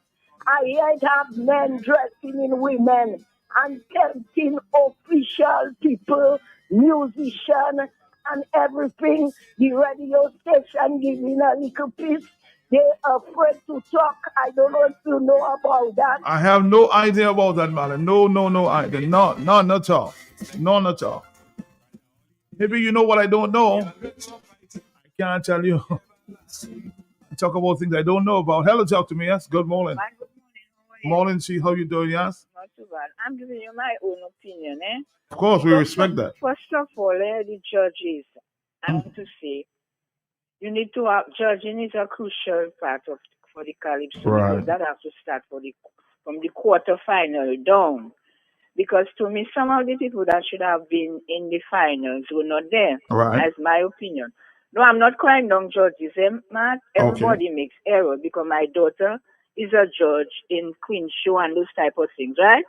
I yet have men dressing in women and tempting official people, musicians, and everything. The radio station giving a little piece. They're afraid to talk. I don't know if you know about that. I have no idea about that, Marlene. No idea. None at all. None at all. Maybe you know what I don't know. I can't tell you. I talk about things I don't know about. Hello, talk to me. Yes, good morning. Morning, see how you doing, yes? Not too bad. I'm giving you my own opinion, eh? Of course, we respect that. First of all, the judges, I want to say, you need to have, judging is a crucial part for the Calypso. Right. Because that has to start from the quarterfinal down. Because to me, some of the people that should have been in the finals were not there. Right. That's my opinion. No, I'm not crying down judges, Matt. Everybody makes error because my daughter is a judge in Queen Show and those type of things, right?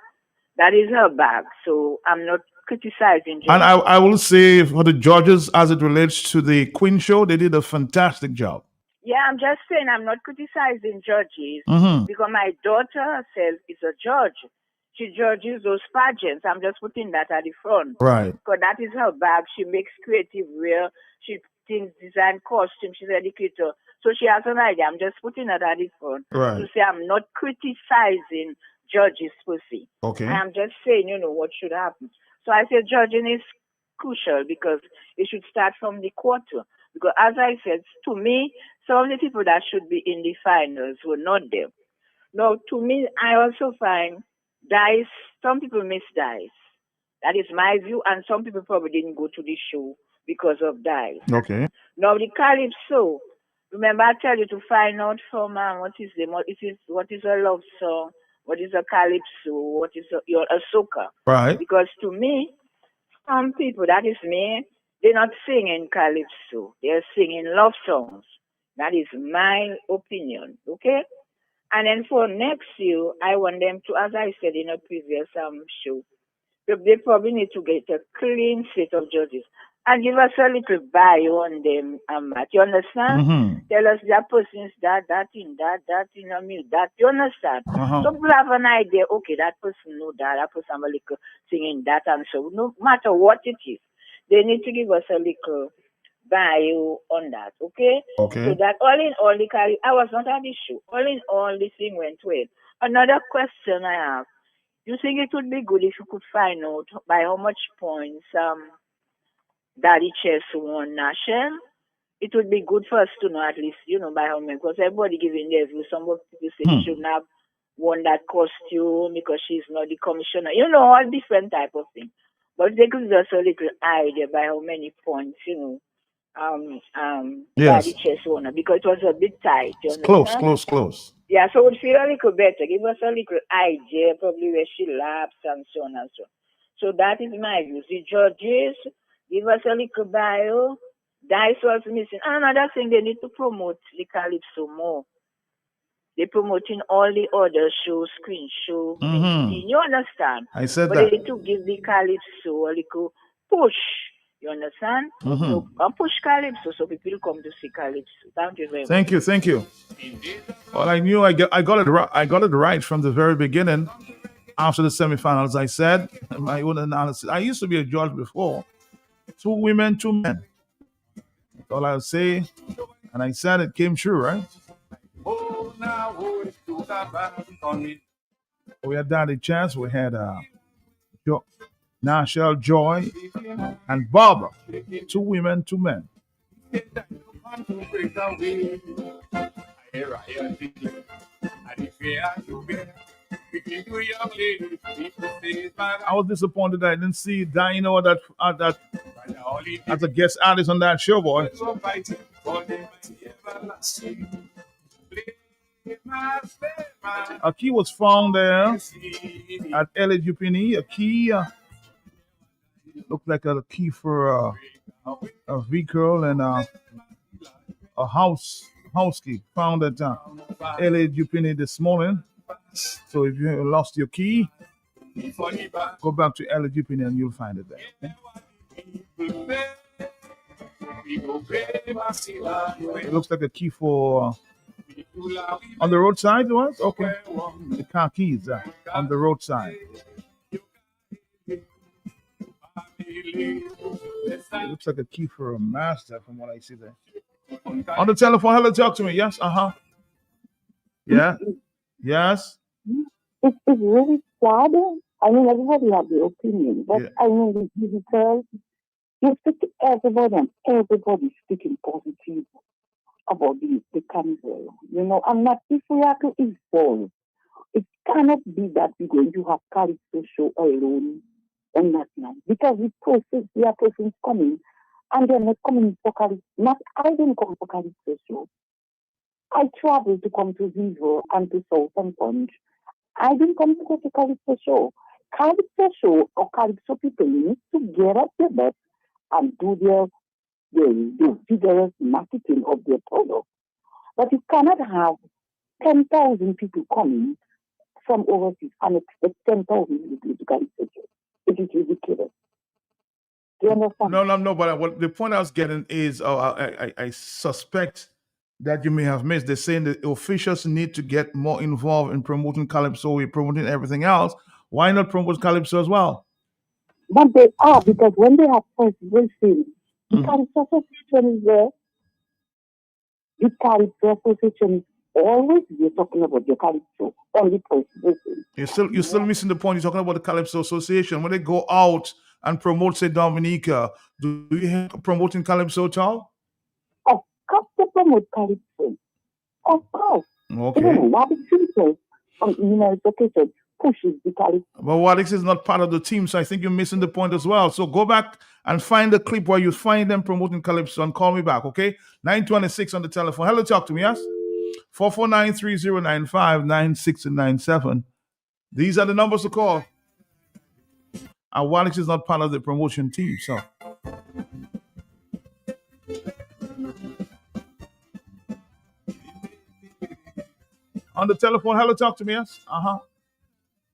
That is her bag. So I'm not criticizing judges. And I will say for the judges, as it relates to the Queen Show, they did a fantastic job. Yeah, I'm just saying I'm not criticizing judges because my daughter herself is a judge. She judges those pageants. I'm just putting that at the front. Right. Because that is her bag. She makes creative wear. She thinks design costumes. She's an educator. So she has an idea. I'm just putting that at the front Right. to say I'm not criticizing judges per se. Okay. I am just saying, what should happen. So I say judging is crucial because it should start from the quarter. Because as I said, to me, some of the people that should be in the finals were not there. Now, to me, I also find Dice, some people miss Dice. That is my view, and some people probably didn't go to the show because of Dice. Okay. Now, the Calypso, remember I tell you to find out from, what is a love song, what is a Calypso, what is a soca. Right. Because to me, some people, that is me, they're not singing Calypso. They're singing love songs. That is my opinion, okay? And then for next year, I want them to, as I said in a previous show, they probably need to get a clean set of judges and give us a little bio on them, Matt. You understand? Mm-hmm. Tell us that person's that in a meal, that. You understand? Uh-huh. Some people have an idea, okay, that person know that person have a little singing that, and so no matter what it is, they need to give us a little bio on that, okay? Okay. So that all in all, I was not at the show. All in all, the thing went well. Another question I have. You think it would be good if you could find out by how much points Daddy Chess won national? It would be good for us to know at least, by how many. Because everybody giving their view. Some people say she shouldn't have won that costume because she's not the commissioner. All different type of things. But they could just a little idea by how many points, Yes. Daddy Chess won, because it was a bit tight. You Close. Yeah, so it would feel a little better. Give us a little idea, probably where she laps and so on and so on. So that is my view. The judges, give us a little bio. Dice was missing. Another thing, they need to promote the Calypso more. They're promoting all the other shows, screen show. Mm-hmm. You understand? I said but that. They need to give the Calypso a little push. You understand? Mm-hmm. So push Calypso so people come to see Calypso. Thank you very much. Thank you. Well, I knew I got it right from the very beginning. After the semifinals, I said my own analysis. I used to be a judge before. 2 women, 2 men. That's all I'll say. And I said it came true, right? We had Daddy Chance, we had Nashelle Joy, and Barbara. 2 women, 2 men. I was disappointed that I didn't see Dino as a guest artist on that show, boy. A key was found there at LAGPNE. A key looked like a key for a vehicle and a house key found at LAGPNE this morning. So if you lost your key, go back to LAGPNE and you'll find it there. Okay? It looks like a key for on the roadside. It was okay. The car keys on the roadside. It looks like a key for a master from what I see there. On the telephone, hello, talk to me. Yes, yeah, yes. It's really sad. I mean, everybody has their opinion, but Yeah. I mean, the visitors, you speak to everybody, and everybody's speaking positive about the carnival. And not if we are to evolve. It cannot be that we're going to have Calypso show alone on that night, because there are persons coming, and they're not coming for Calypso. I didn't come for Calypso show. I traveled to come to Vivo and to Southern Punch. I didn't come to go to Calypso show. Calypso show or Calypso people need to get up their butts and do their vigorous marketing of their product. But you cannot have 10,000 people coming from overseas and expect 10,000 people to Calypso show. It is ridiculous. Do you understand? No. But the point I was getting is, I suspect that you may have missed. They're saying that officials need to get more involved in promoting Calypso. We're promoting everything else. Why not promote Calypso as well? But they are, because when they have first briefing, the Calypso Association is there. The Calypso Association Always you're talking about your calypso. Only person. You're still missing the point. You're talking about the Calypso Association. When they go out and promote, say, Dominica, do you hear promoting Calypso at all? Of course, to promote calypso. Of course. Okay. What is simple? It's okay, pushes the calypso. But Wadix is not part of the team, so I think you're missing the point as well. So go back and find the clip where you find them promoting Calypso and call me back, okay? 926 on the telephone. Hello, talk to me, yes? 449-3095-9697. These are the numbers to call. And Wadix is not part of the promotion team, so. On the telephone, hello, talk to me, yes?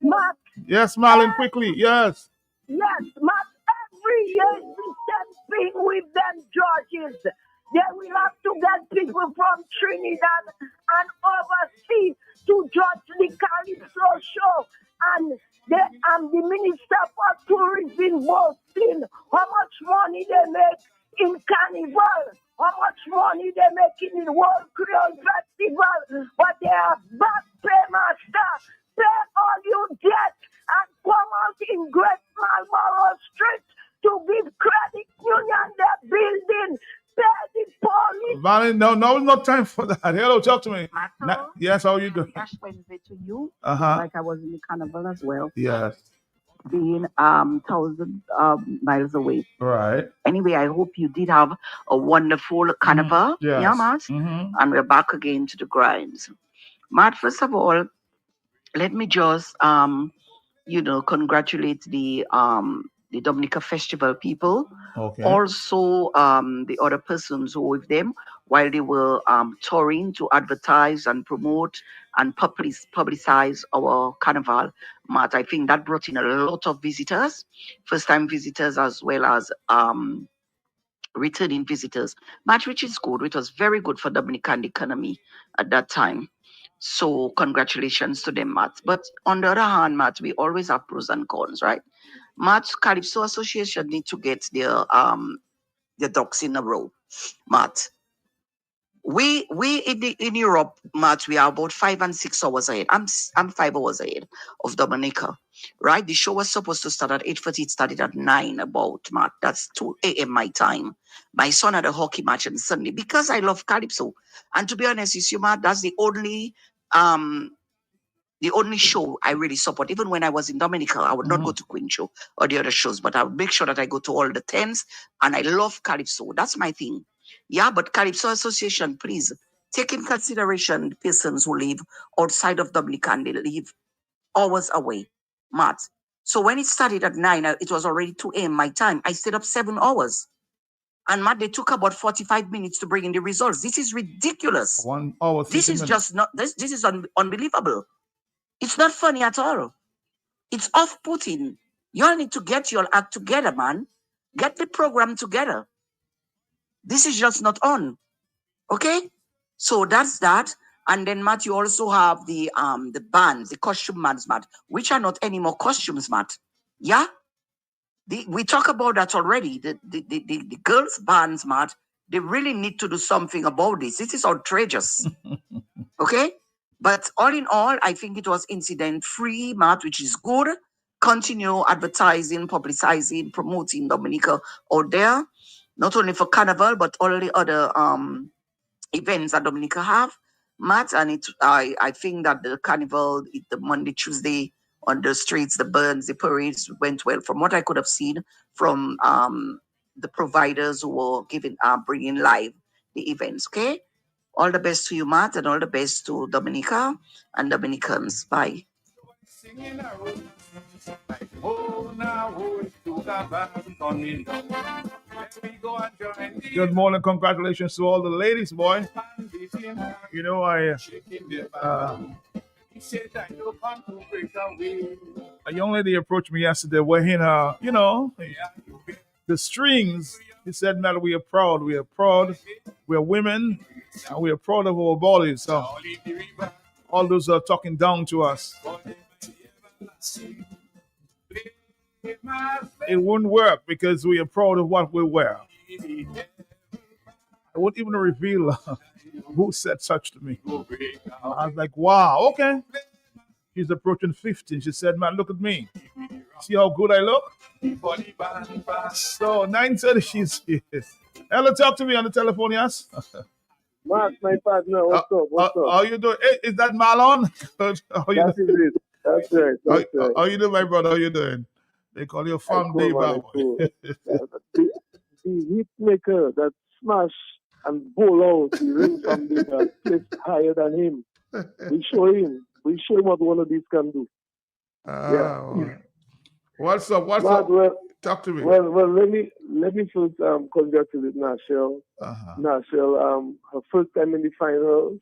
Mark, Yes, Marlon, quickly, yes. yes, Mark, every year is the same thing with them judges. They will have to get people from Trinidad and overseas to judge the Calypso show. And the Minister for Tourism boasting how much money they make in Carnival, how much money they make in the World Creole Festival, but they are back paymaster. Pay all you get and come out in Great Marlborough Street to give credit union their building. Pay the police. Valen, no, it's not time for that. Hello, talk to me. Yes, how are you doing? Ash Wednesday to you. Uh-huh. Like I was in the carnival as well. Yes. Being 1,000 miles away. Right. Anyway, I hope you did have a wonderful carnival. Yes. Yeah, Matt? And we're back again to the grinds. Matt, first of all, let me just congratulate the Dominica Festival people. Okay. Also, the other persons who were with them while they were touring to advertise and promote and publicize our carnival. Matt, I think that brought in a lot of visitors, first-time visitors as well as returning visitors. Matt, which is good. It was very good for Dominican economy at that time. So congratulations to them, Matt. But on the other hand, Matt, we always have pros and cons, right? Matt, Calypso Association need to get their ducks in a row. Matt, we in Europe, Matt, we are about 5 and 6 hours ahead. I'm 5 hours ahead of Dominica, right? The show was supposed to start at 8:30. It started at 9 about, Matt. That's 2 a.m. my time. My son had a hockey match on Sunday because I love Calypso. And to be honest with you, Matt, that's the only show I really support. Even when I was in Dominica, I would not go to Queen Show or the other shows, but I would make sure that I go to all the 10s. And I love Calypso. That's my thing. Yeah, but Calypso Association, please take in consideration the persons who live outside of Dominica and they live hours away, Matt. So when it started at 9, it was already 2 a.m. my time. I stayed up 7 hours. And Matt, they took about 45 minutes to bring in the results. This is ridiculous. 1 hour. This is just not, this is unbelievable. It's not funny at all. It's off-putting. You all need to get your act together, man. Get the program together. This is just not on. Okay? So that's that. And then, Matt, you also have the bands, the costume bands, Matt, which are not any more costumes, Matt. Yeah? We talk about that already. The girls' bands, Matt, they really need to do something about this. This is outrageous. Okay? But all in all, I think it was incident-free, Matt, which is good. Continue advertising, publicizing, promoting Dominica out there. Not only for Carnival, but all the other events that Dominica have, Matt. And I think that the Carnival, the Monday, Tuesday on the streets, the burns, the parades went well. From what I could have seen from the providers who were bringing live the events. Okay, all the best to you, Matt, and all the best to Dominica and Dominicans. Bye. Good morning. Congratulations to all the ladies, boy. You know, a young lady approached me yesterday wearing the strings. He said, "Man, we are proud. We are proud. We are women, and we are proud of our bodies." So all those are talking down to us. It wouldn't work because we are proud of what we wear. I won't even reveal Who said such to me? I was like, wow, okay. She's approaching 50. She said, man, look at me. See how good I look? So 9:30, she's here. Ella, talk to me on the telephone, yes? Mark, my partner, what's up? What's up? How you doing? Hey, is that Marlon? How you That is it. That's right. That's right. How you doing, my brother? How you doing? They call you Farm Day Boy. The hit maker that smash and bowl out the ring from the place higher than him. We show him what one of these can do. Yeah. What's up? What's Mark, up? Well, Talk to me. Well, let me first congratulate Nashelle. Nashelle, her first time in the finals,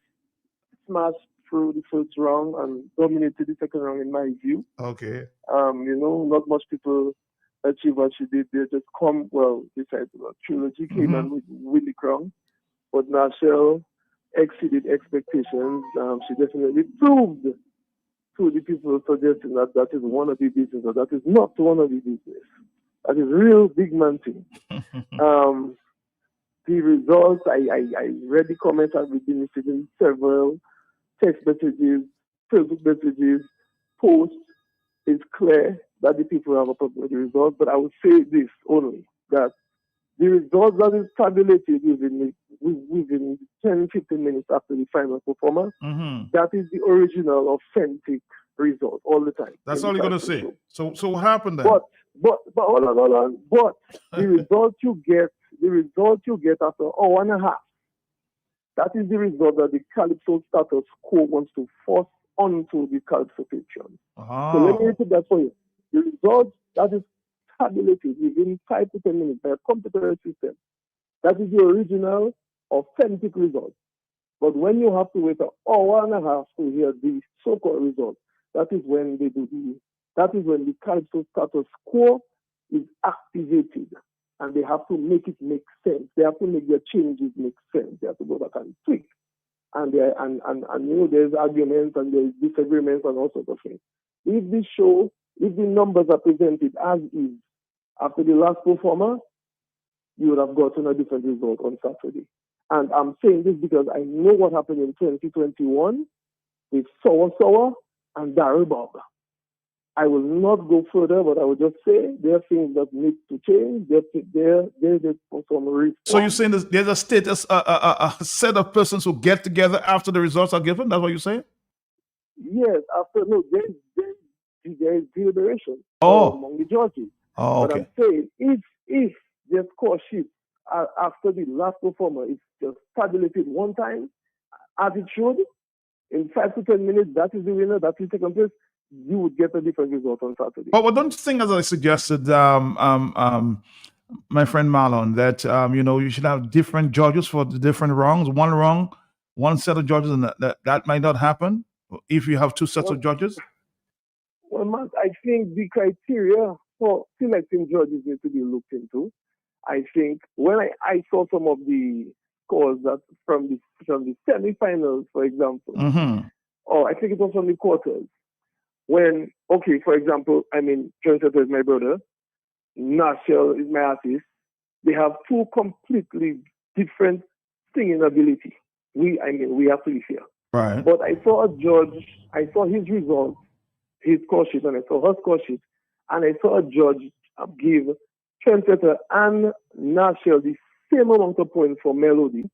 smashed through the first round and dominated the second round in my view. Okay. Not much people achieve what she did. They just besides the trilogy came and with the crown. But Nashelle exceeded expectations. She definitely proved to the people suggesting that is one of the business or that is not one of the business. That is real big man thing. The results, I read the comments. I've been receiving several text messages, Facebook messages, posts. It's clear that the people have a problem with the results, but I would say this only, that the results that is tabulated within 10, 15 minutes after the final performance, that is the original, authentic result all the time. That's all you're going to say. So what happened then? But hold on. But the result you get after an hour and a half, that is the result that the Calypso status quo wants to force onto the Calypso patrons. So let me repeat that for you. The result that is tabulated within 5 to 10 minutes by a computer system, that is the original, authentic result. But when you have to wait an hour and a half to hear the so-called result, that is when the Calypso status quo is activated, and they have to make it make sense. They have to make their changes make sense. They have to go back and tweak. And there's arguments and there's disagreements and all sorts of things. If the numbers are presented as is after the last performer, you would have gotten a different result on Saturday. And I'm saying this because I know what happened in 2021 with Sour and Darryl Bob. I will not go further, but I will just say there are things that need to change. There's some response. So you're saying there's a status, a set of persons who get together after the results are given? That's what you're saying? Yes, there's deliberation among the judges. Okay. But I'm saying if their score sheet after the last performer is just tabulated one time, as it should, in 5 to 10 minutes, that is the winner, that is second place, you would get a different result on Saturday. But don't you think, as I suggested, my friend Marlon, that you should have different judges for the different wrongs? One wrong, one set of judges, and that might not happen if you have two sets of judges? Well, Mark, I think the criteria for selecting judges need to be looked into. I think when I saw some of the scores that from the semi-finals, for example, or I think it was from the quarters, for example, Trendsetter is my brother, Nashelle is my artist. They have two completely different singing ability. We have to be fair. Right. But I saw a judge, I saw his results, his score sheet, and I saw her score sheet, and I saw a judge give Trendsetter and Nashelle the same amount of points for melody,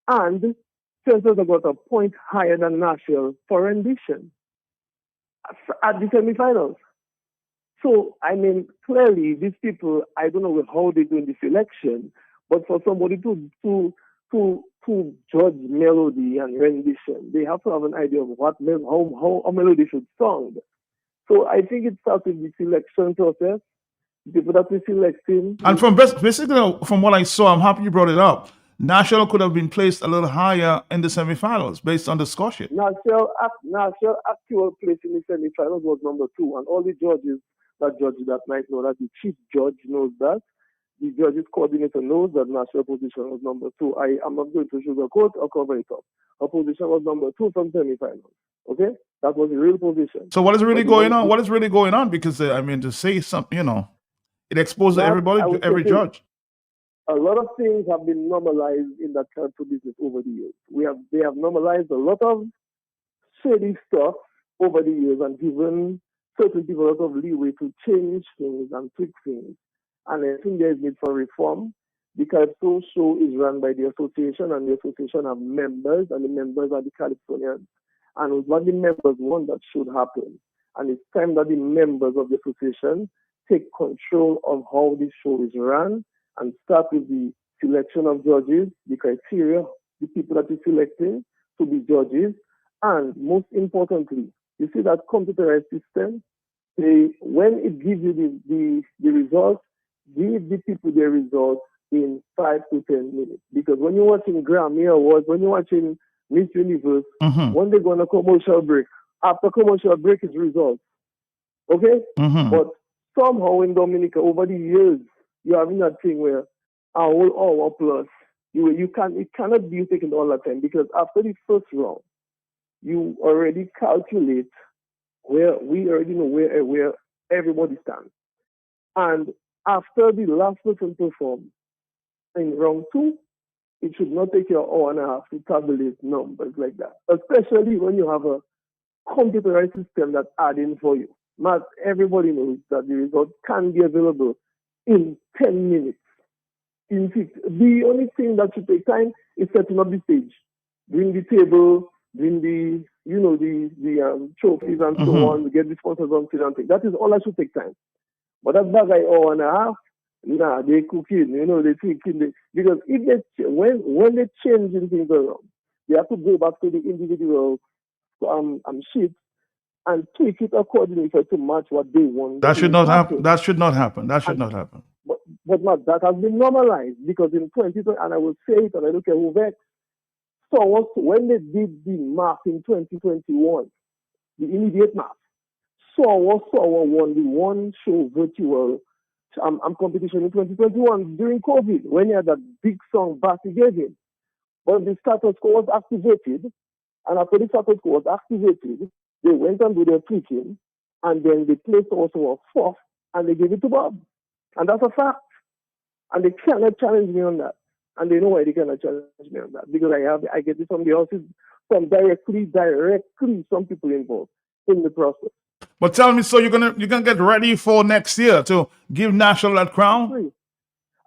and Trendsetter got a point higher than Nashelle for rendition at the semifinals. So, clearly, these people, I don't know how they do in the selection, but for somebody to judge melody and rendition, they have to have an idea of how a melody should sound. So I think it starts with the selection process. People that we selecting. And basically, from what I saw, I'm happy you brought it up. Nashelle could have been placed a little higher in the semifinals based on the score sheet. Nashelle actual place in the semifinals was number 2, and all the judges that judged that night know that. The chief judge knows that. The judges coordinator knows that Nashelle position was number 2. I'm not going to sugarcoat or cover it up. Her position was number 2 from semifinals. Okay, that was the real position. So what is really going on? What is really going on? Because to say something, it exposes everybody, every judge. a lot of things have been normalized in that calypso business over the years. They have normalized a lot of shady stuff over the years and given certain people a lot of leeway to change things and tweak things. And I think there is need for reform. The Calypso show is run by the association, and the association have members, and the members are the Calypsonians. And what the members want, that should happen. And it's time that the members of the association take control of how this show is run and start with the selection of judges, the criteria, the people that you're selecting to be judges, and most importantly, you see that computerized system, when it gives you the results, give the people their results in 5 to 10 minutes. Because when you're watching Grammy Awards, when you're watching Miss Universe, when they go on a commercial break, after commercial break is results. Okay? But somehow in Dominica, over the years, you're having that thing where a whole hour plus, it cannot be taken all the time, because after the first round, you already calculate we already know where everybody stands. And after the last person performs in round 2, it should not take you an hour and a half to tabulate numbers like that, especially when you have a computerized system that's adding for you. Not everybody knows that the result can be available in 10 minutes. The only thing that should take time is setting up the stage, bring the table, bring the trophies and so on, to get the sponsors on stage and things. That is all that should take time. But that bagay hour and a half, they cooking, they thinking. Because when they changing things around, they have to go back to the individual sheets and tweak it accordingly to match what they want. That should not happen. That should not happen. That should not happen. But that has been normalized, because in 2020, and I will say it, and I look at Uvex, so when they did the math in 2021, the immediate math, Sawa won the one show virtual competition in 2021 during COVID, when he had that big song Batty gave him. But the status quo was activated, and after the status quo was activated, they went and do their tweaking, and then they placed also a fourth, and they gave it to Bob. And that's a fact. And they cannot challenge me on that. And they know why they cannot challenge me on that. Because I get it from the houses, from directly some people involved in the process. But tell me, so you're gonna get ready for next year to give National that crown?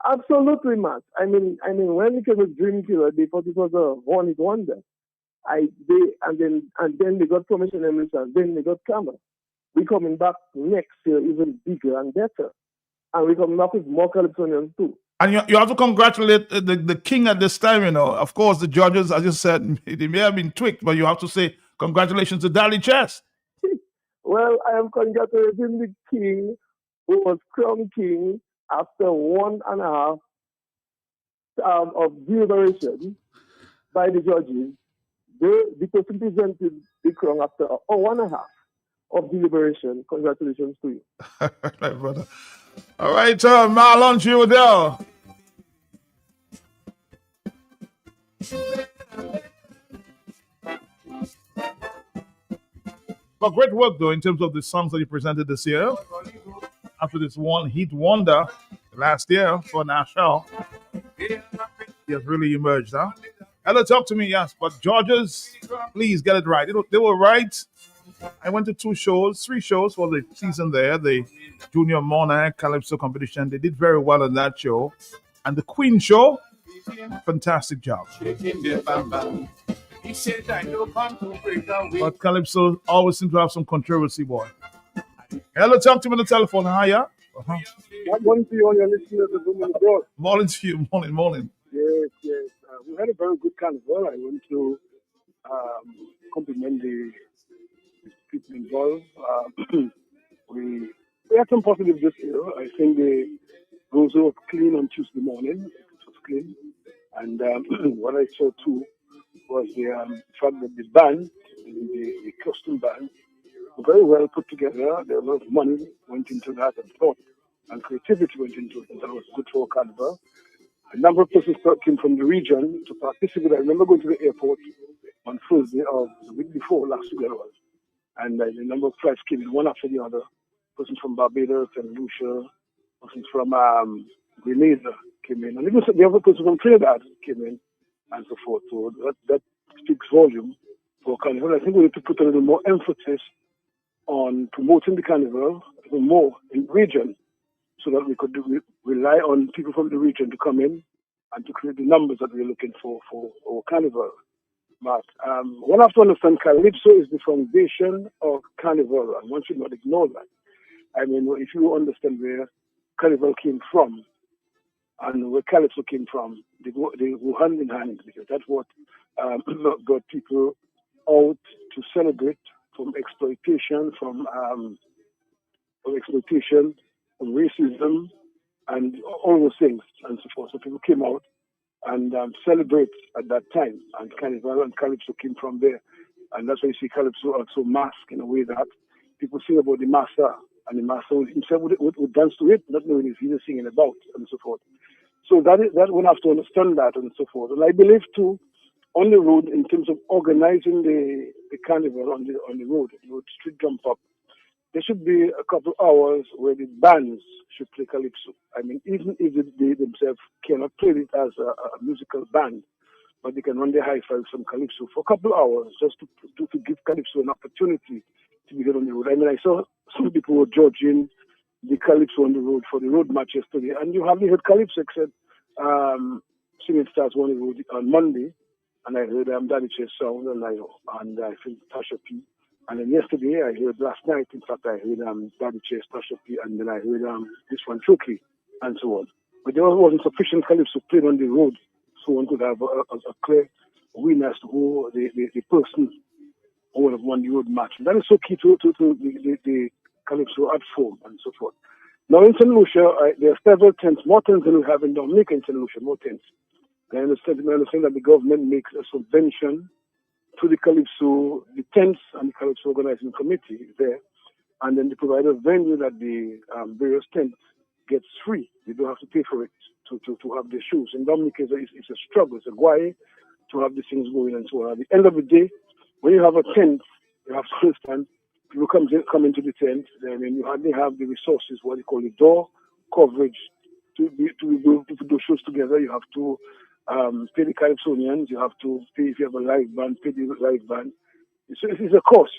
Absolutely, Matt. I mean, when it came to Dream Killer, they thought it was a one-hit wonder. Then they got Commission Emerson, then they got Camera. We're coming back next year even bigger and better. And we're coming back with more Calypsonians too. And you have to congratulate the king at this time, Of course, the judges, as you said, they may have been tweaked, but you have to say congratulations to Dally Chess. Well, I am congratulating the king, who was crowned king after 1.5 of deliberation by the judges. The person presented the crown after 1.5 of deliberation. Congratulations to you. Right, brother. All right, Marlon Chiodell. But great work, though, in terms of the songs that you presented this year. After this one-hit wonder last year for National, he has really emerged, huh? Ella, talk to me, yes. But judges, please get it right. They were right. I went to 3 shows for the season there. The Junior Monarch Calypso competition. They did very well on that show. And the Queen show, fantastic job. But Calypso always seems to have some controversy, boy. Hello, talk to me on the telephone. Hiya. Good morning to you and your listeners of Women Abroad. Morning to you. Morning. Yes. We had a very good carnival. I want to compliment the people involved. We had some positives this year. I think the Gozo was clean on Tuesday morning. It was clean. And what I saw too was the fact that the band, the costume band, were very well put together. There was a lot of money went into that, and thought and creativity went into it, and that was good for Carnival. A number of persons came from the region to participate. I remember going to the airport on Thursday or the week before, last week it was, and a number of flights came in one after the other. Persons from Barbados and Lucia, persons from Grenada, came in. And even the other person from Trinidad came in and so forth. So that speaks volume for Carnival. I think we need to put a little more emphasis on promoting the Carnival even more in the region so that we could rely on people from the region to come in and to create the numbers that we're looking for our Carnival. But one has to understand Calypso is the foundation of Carnival, and one should not ignore that. I mean, if you understand where Carnival came from and where Calypso came from, they go hand in hand, because that's what got people out to celebrate from exploitation, from racism, and all those things and so forth. So people came out and celebrate at that time, and Carnival and Calypso came from there. And that's why you see Calypso also masked in a way that people sing about the master, and the master himself would dance to it, not knowing if he was singing about, and so forth. So that one have to understand that, and so forth. And I believe too, on the road, in terms of organizing the Carnival on the road, street jump up, there should be a couple hours where the bands should play Calypso. I mean, even if they themselves cannot play it as a musical band, but they can run their hi-fi some Calypso for a couple hours, just to give Calypso an opportunity to be heard on the road. I mean, I saw some people were judging the Calypso on the road for the road match yesterday, and you hardly heard Calypso except Singing Stars won the road on Monday, and I heard Daddy Chase Sound, and I think Tasha P. And then yesterday, last night, in fact, I heard Daddy Chase, Tasha P, and then I heard this one, Chucky, and so on. But there wasn't sufficient Calypso played on the road, so one could have a clear win as to who the person who would have won the road match. And that is so key to the Calypso art form and so forth. Now in St. Lucia, there are several tents, more tents than we have in Dominica in St. Lucia, more tents. I understand that the government makes a subvention to the Calypso, the tents and the Calypso organizing committee there, and then they provide a venue that the various tents gets free. They don't have to pay for it to have their shows. In Dominica, it's a struggle, it's a guay to have these things going and so on. At the end of the day, when you have a tent, you have to understand, people come into the tent, I mean, you hardly have the resources, what they call the door coverage, to be able to put those shows together. You have to pay the Calypsonians, you have to pay, if you have a live band, pay the live band. It's a cost,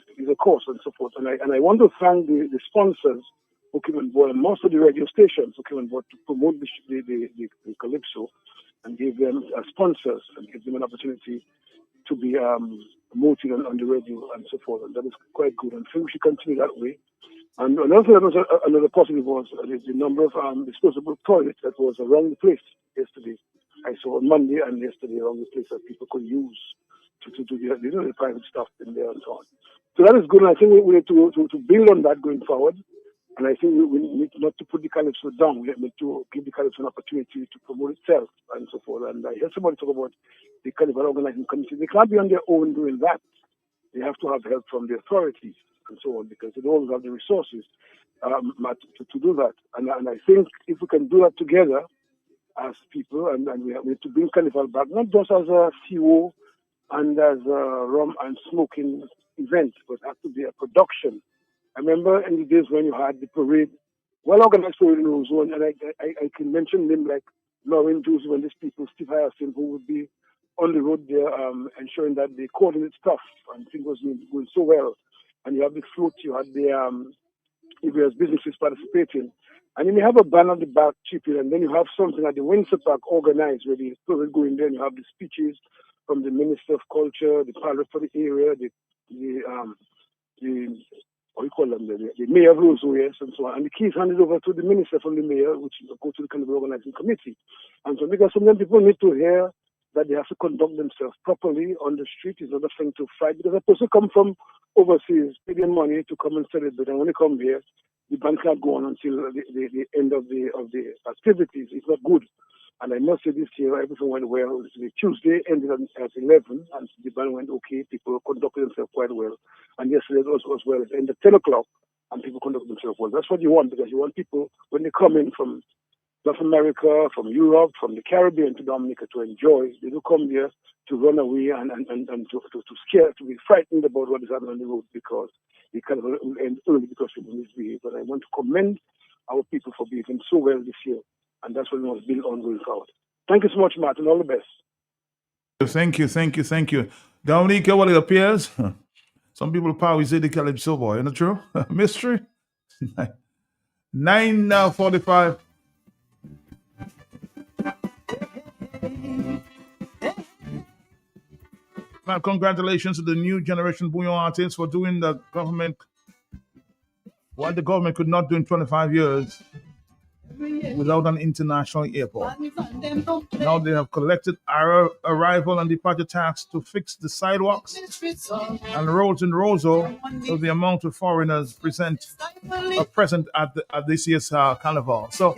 and so forth. And I want to thank the sponsors who came on board, and most of the radio stations who came on board to promote the Calypso, and give them sponsors and give them an opportunity to be promoted on the radio and so forth. And that is quite good. And I think we should continue that way. And another positive was the number of disposable toilets that was around the place yesterday. I saw on Monday and yesterday around the place that people could use to do the private stuff in there and so on. So that is good, and I think we need to build on that going forward. And I think we need not to put the Calypso down. We need to give the Calypso an opportunity to promote itself and so forth. And I heard somebody talk about the Carnival organizing committee. They can't be on their own doing that. They have to have help from the authorities and so on, because they don't have the resources to do that. And I think if we can do that together as people, and we have to bring Carnival back, not just as a CO and as a rum and smoking event, but it has to be a production. I remember in the days when you had the parade, well-organized parade in Roseau, and I can mention names like Lauren Joseph and these people, Steve Hyacinth, who would be on the road there ensuring that they coordinate stuff and things was going so well. And you have the float, you had the various businesses participating. And then you have a band on the back chipping, and then you have something at the Windsor Park organized where the parade going there, and you have the speeches from the Minister of Culture, the pilot for the area, the mayor of Roseau, yes, and so on. And the keys handed over to the minister from the mayor, which go to the Carnival organizing committee. And so because sometimes people need to hear that they have to conduct themselves properly on the street is not a thing to fight, because a person come from overseas, pay their money to come and celebrate, and when they come here, the band can't go on until the end of the activities. It's not good. And I must say this year, everything went well. The Tuesday ended at 11, and the band went okay. People conducted themselves quite well. And yesterday it was well. It ended at 10 o'clock, and people conducted themselves well. That's what you want, because you want people, when they come in from North America, from Europe, from the Caribbean to Dominica to enjoy, they do come here to run away and to scare, to be frightened about what is happening on the road, because they kind of end early because people misbehave. But I want to commend our people for behaving so well this year. And that's what we must build on going forward. Thank you so much, Martin. All the best. Thank you. Dominica, what it appears, some people probably say the Calypso boy. Isn't it true? Mystery? 9:45. Well, congratulations to the new generation Bouillon artists for doing what the government could not do in 25 years without an international airport. Now they have collected our arrival and departure tax to fix the sidewalks and roads in Roseau, so the amount of foreigners present at this year's carnival. So,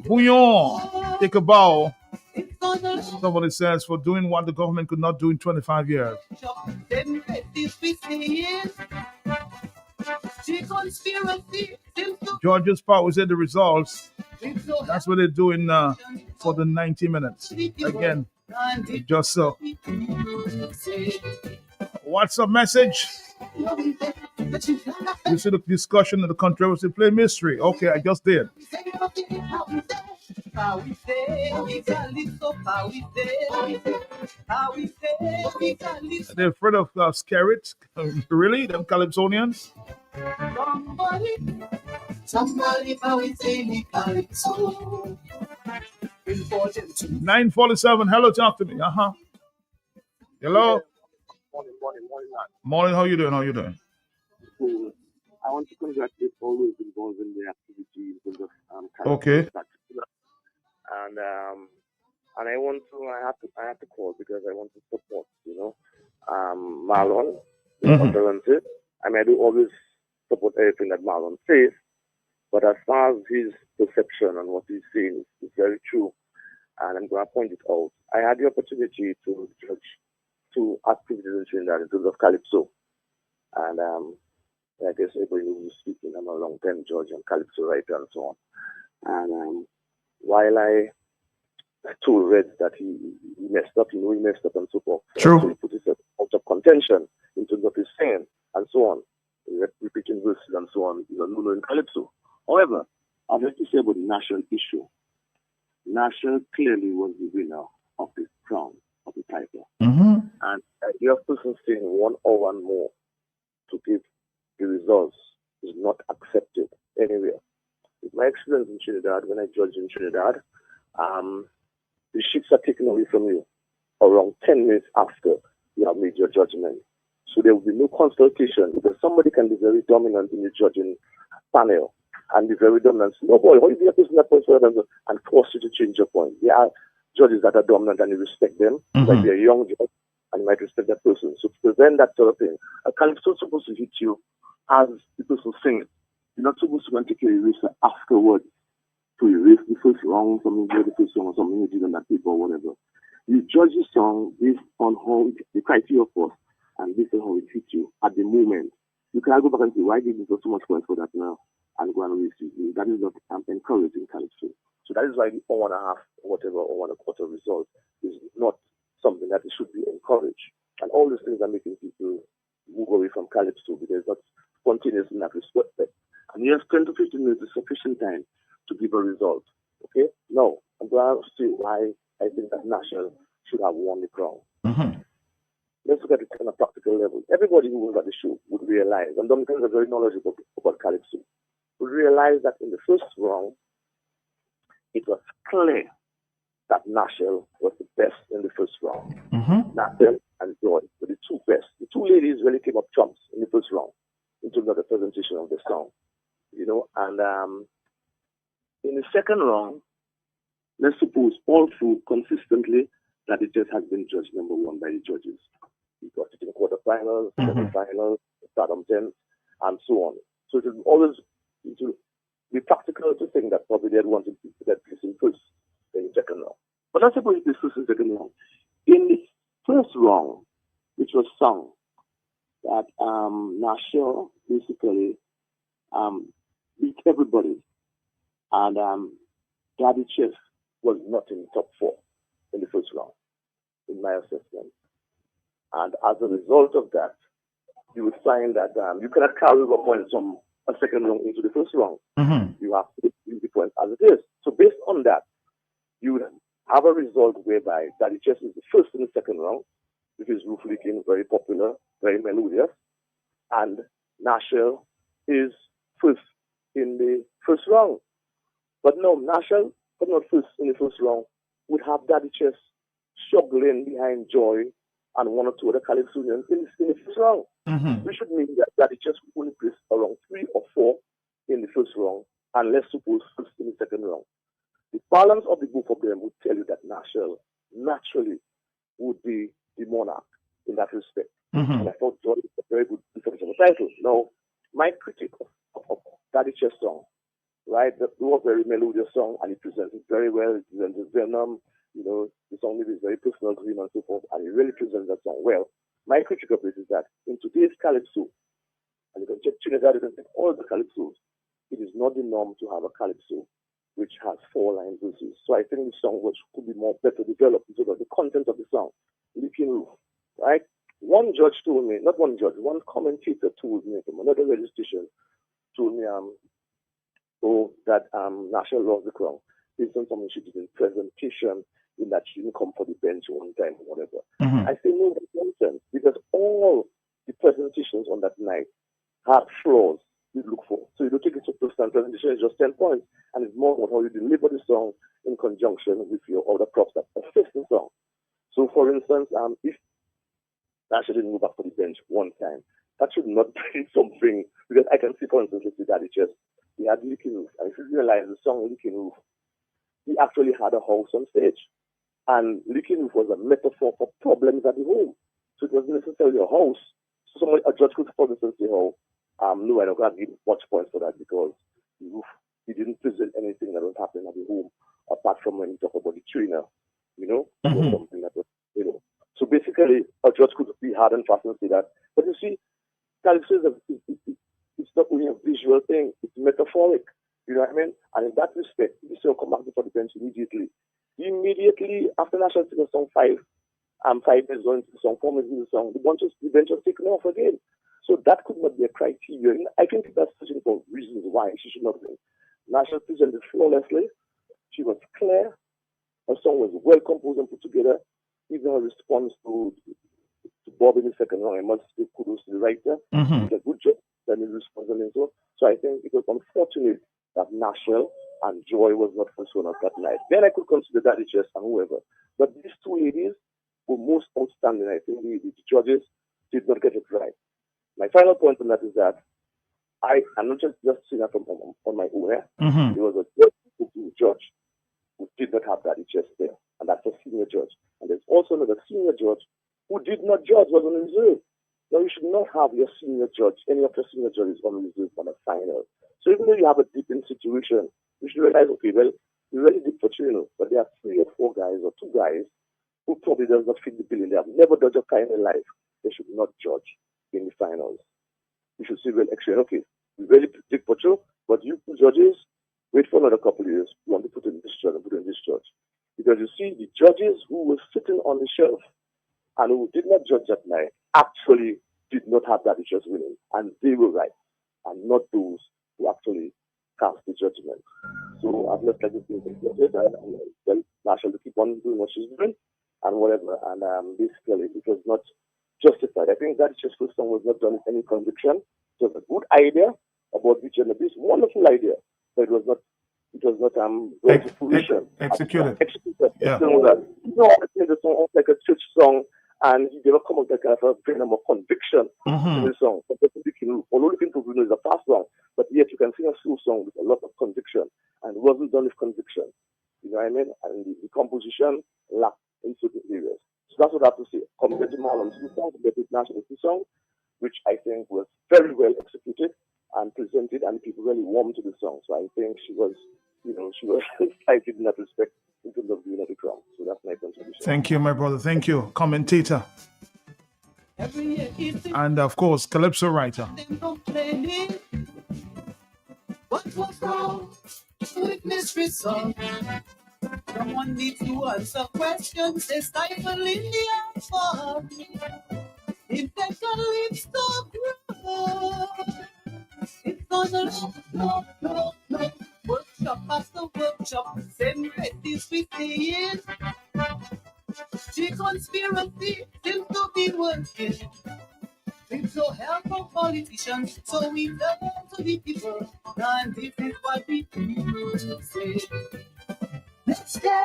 Bouillon, take a bow. Somebody says for doing what the government could not do in 25 years. George's part was at the results. That's what they're doing for the 90 minutes. Again, just so. What's up, message? You see the discussion of the controversy. Play mystery. Okay, I just did. They're afraid of Skerrit? Really? Them Calypsonians? Somebody 9:47. Hello, talk to me. Hello. Morning. How you doing? I want to congratulate all those involved in the activity in terms of okay. And I have to call because I want to support, Marlon, talented. I mean, I do always support everything that Marlon says, but as far as his perception and what he's saying is very true, and I'm going to point it out. I had the opportunity to judge 2 activities in Trinidad in terms of Calypso, and I guess everybody who's speaking, I'm a long-time judge and Calypso writer and so on. And while I told Red that he messed up, he messed up and so forth. True. So he put himself out of contention in terms of his saying and so on, repeating verses and so on, no in Calypso. However, I'd like to say about the national issue. National clearly was the winner of the crown of the title. Mm-hmm. And the person saying 1 hour and more to give the results is not accepted anywhere. With my experience in Trinidad, when I judge in Trinidad, the sheets are taken away from you around 10 minutes after you have made your judgment. So there will be no consultation because somebody can be very dominant in the judging panel and be very dominant. No boy, why is the person that points further and force you to change your point? There are judges that are dominant and you respect them, like they're a young judge, and you might respect that person. So to prevent that sort of thing, a calypso is supposed to hit you as the person sings. You're not supposed to go and take your eraser afterwards to erase the first wrong, something you the first song or something you did on that paper or whatever. You judge the song based on how the criteria first and based on how it hits you at the moment. You cannot go back and say, why did you get so much points for that now? And go and erase it. That is not encouraging calypso. So that is why the 1.5 whatever or 1.25 result is not something that it should be encouraged. And all these things are making people move away from calypso because that's spontaneous in that respect. And yes, 10 to 15 minutes is sufficient time to give a result. Okay? Now, I'm going to say why I think that National should have won the crown. Mm-hmm. Let's look at it on a practical level. Everybody who was at the show would realize, and Dominicans are very knowledgeable about calypso, would realize that in the first round, it was clear that National was the best in the first round. Mm-hmm. National and Joy were the 2 best. The 2 ladies really came up trumps in the first round in terms of the presentation of the song. And in the second round, let's suppose all through consistently that it just has been judged number 1 by the judges. You got it in quarterfinals, semifinals, stardom 10, and so on. So it will always be practical to think that probably they'd want to get place in first in the second round. But let's suppose it's first and second round. In the first round, which was sung, that Nasha basically beat everybody. And Gabby Chef was not in the top 4 in the first round, in my assessment. And as a result of that, you would find that you cannot carry over points from a second round into the first round. Mm-hmm. You have to use the points as it is. So based on that, you would have a result whereby Daddy Chess is the first in the second round, which is Roof Licking, very popular, very melodious, and Nashel is first in the first round. But no, Nashel, but not first in the first round, would have Daddy Chess struggling behind Joy and one or two other Calypsonians in the first round. We should mean that Daddy Chess would only place around 3 or 4 in the first round, and let's suppose first in the second round. The balance of the both of them would tell you that Nashel naturally would be the monarch in that respect. And I thought Joy is a very good definition of the title. Now, my critique of Daddy Chess song, right, that was a very melodious song, and it presents it very well. It presents the venom, you know, the song is very personal to him and so forth, and he really presents that song well. My critique of it is that in today's Calypso, and you can check Trinidad, you can check all the Calypsos, it is not the norm to have a Calypso which has 4-line verses. So I think the song could be more better developed in terms of the content of the song. Licking Roof, right? One judge told me, not one judge, one commentator told me from another radio station, told me that Nashel lost the crown based on something she did in presentation, in that she didn't come for the bench one time or whatever. I say no, that's nonsense, because all the presentations on that night had flaws you look for. So you don't take it to personal presentation, it's just 10 points, and it's more about how you deliver the song in conjunction with your other props that assist the song. So for instance, if Nashel didn't move back for the bench one time, that should not be something, because I can see, for instance, with Daddy Chess, he had Licking Roof, and if you realize the song Licking Roof, he actually had a house on stage. And Licking Roof was a metaphor for problems at the home. So it wasn't necessarily a house. So a judge could, for instance, say, no, I don't have to give much points for that, because he didn't present anything that was happening at the home, apart from when he talked about the trainer, you know, something that was, you know. So basically, a judge could be hard and fast and say that. But you see, Calypso it's not only a visual thing, it's metaphoric. You know what I mean? And in that respect, the song come back before the bench immediately. Immediately after Nashel took a song 5 minutes going into the song, 4 minutes into the song, the bench was taken off again. So that could not be a criteria. I think that's searching for reasons why she should not win. Nashel presented flawlessly. She was clear. Her song was well composed and put together. Even her response to Bob in the second round, I must give kudos to the writer. He did a good job in his response and so. So I think it was unfortunate that Nashel and Joy was not first one that night. Then I could consider Daddy Chess and whoever. But these two ladies were most outstanding. I think the judges did not get it right. My final point on that is that I'm not just saying that on my own. There was a judge who did not have Daddy Chess there, and that's a senior judge. And there's also another senior judge who did not judge, was on reserve. Now, you should not have your senior judge, any of your senior judges on reserve for the final. So even though you have a dipping situation, you should realize, okay, well, we really did for Chino, but there are 3 or 4 guys or 2 guys who probably does not fit the bill in. They have never done a kind in life. They should not judge in the finals. You should say, well, actually, okay, we really did for Chino, but you judges, wait for another couple of years. You want to put in this judge and put in this judge. Because you see, the judges who were sitting on the shelf and who did not judge that night actually did not have that judge winning. And they were right. And not those who actually cast the judgment. So I've left everything to judges and well, Nashel to keep on doing what she's doing and whatever. And basically, it was not justified. I think that just first song was not done with any conviction. It was a good idea about which and this wonderful idea, but it was not brought to fruition. Executed. Yeah. The song like a church song, and he never come up with that kind of a freedom of conviction in the song. Although Looking for Bruno is a fast song, but yet you can sing a slow song with a lot of conviction, and it wasn't done with conviction. You know what I mean? And the composition lacked in certain areas. So that's what I have to say. Compared to Marlon's song, the National song, which I think was very well executed and presented, and people really warmed to the song. So I think she was cited in that respect in terms of being at the crown. So that's my contribution. Thank you, my brother. Thank you. Commentator. And of course, Calypso writer. What was wrong with Mystery Song? Someone needs to answer questions. They stifle in the answer. If they can live so grow, it's gonna no. What's up past the workshop, same reddies we seeing. The conspiracy seems to be working. With no help from politicians, so we turn to the people, and this is what we say. Let's stay,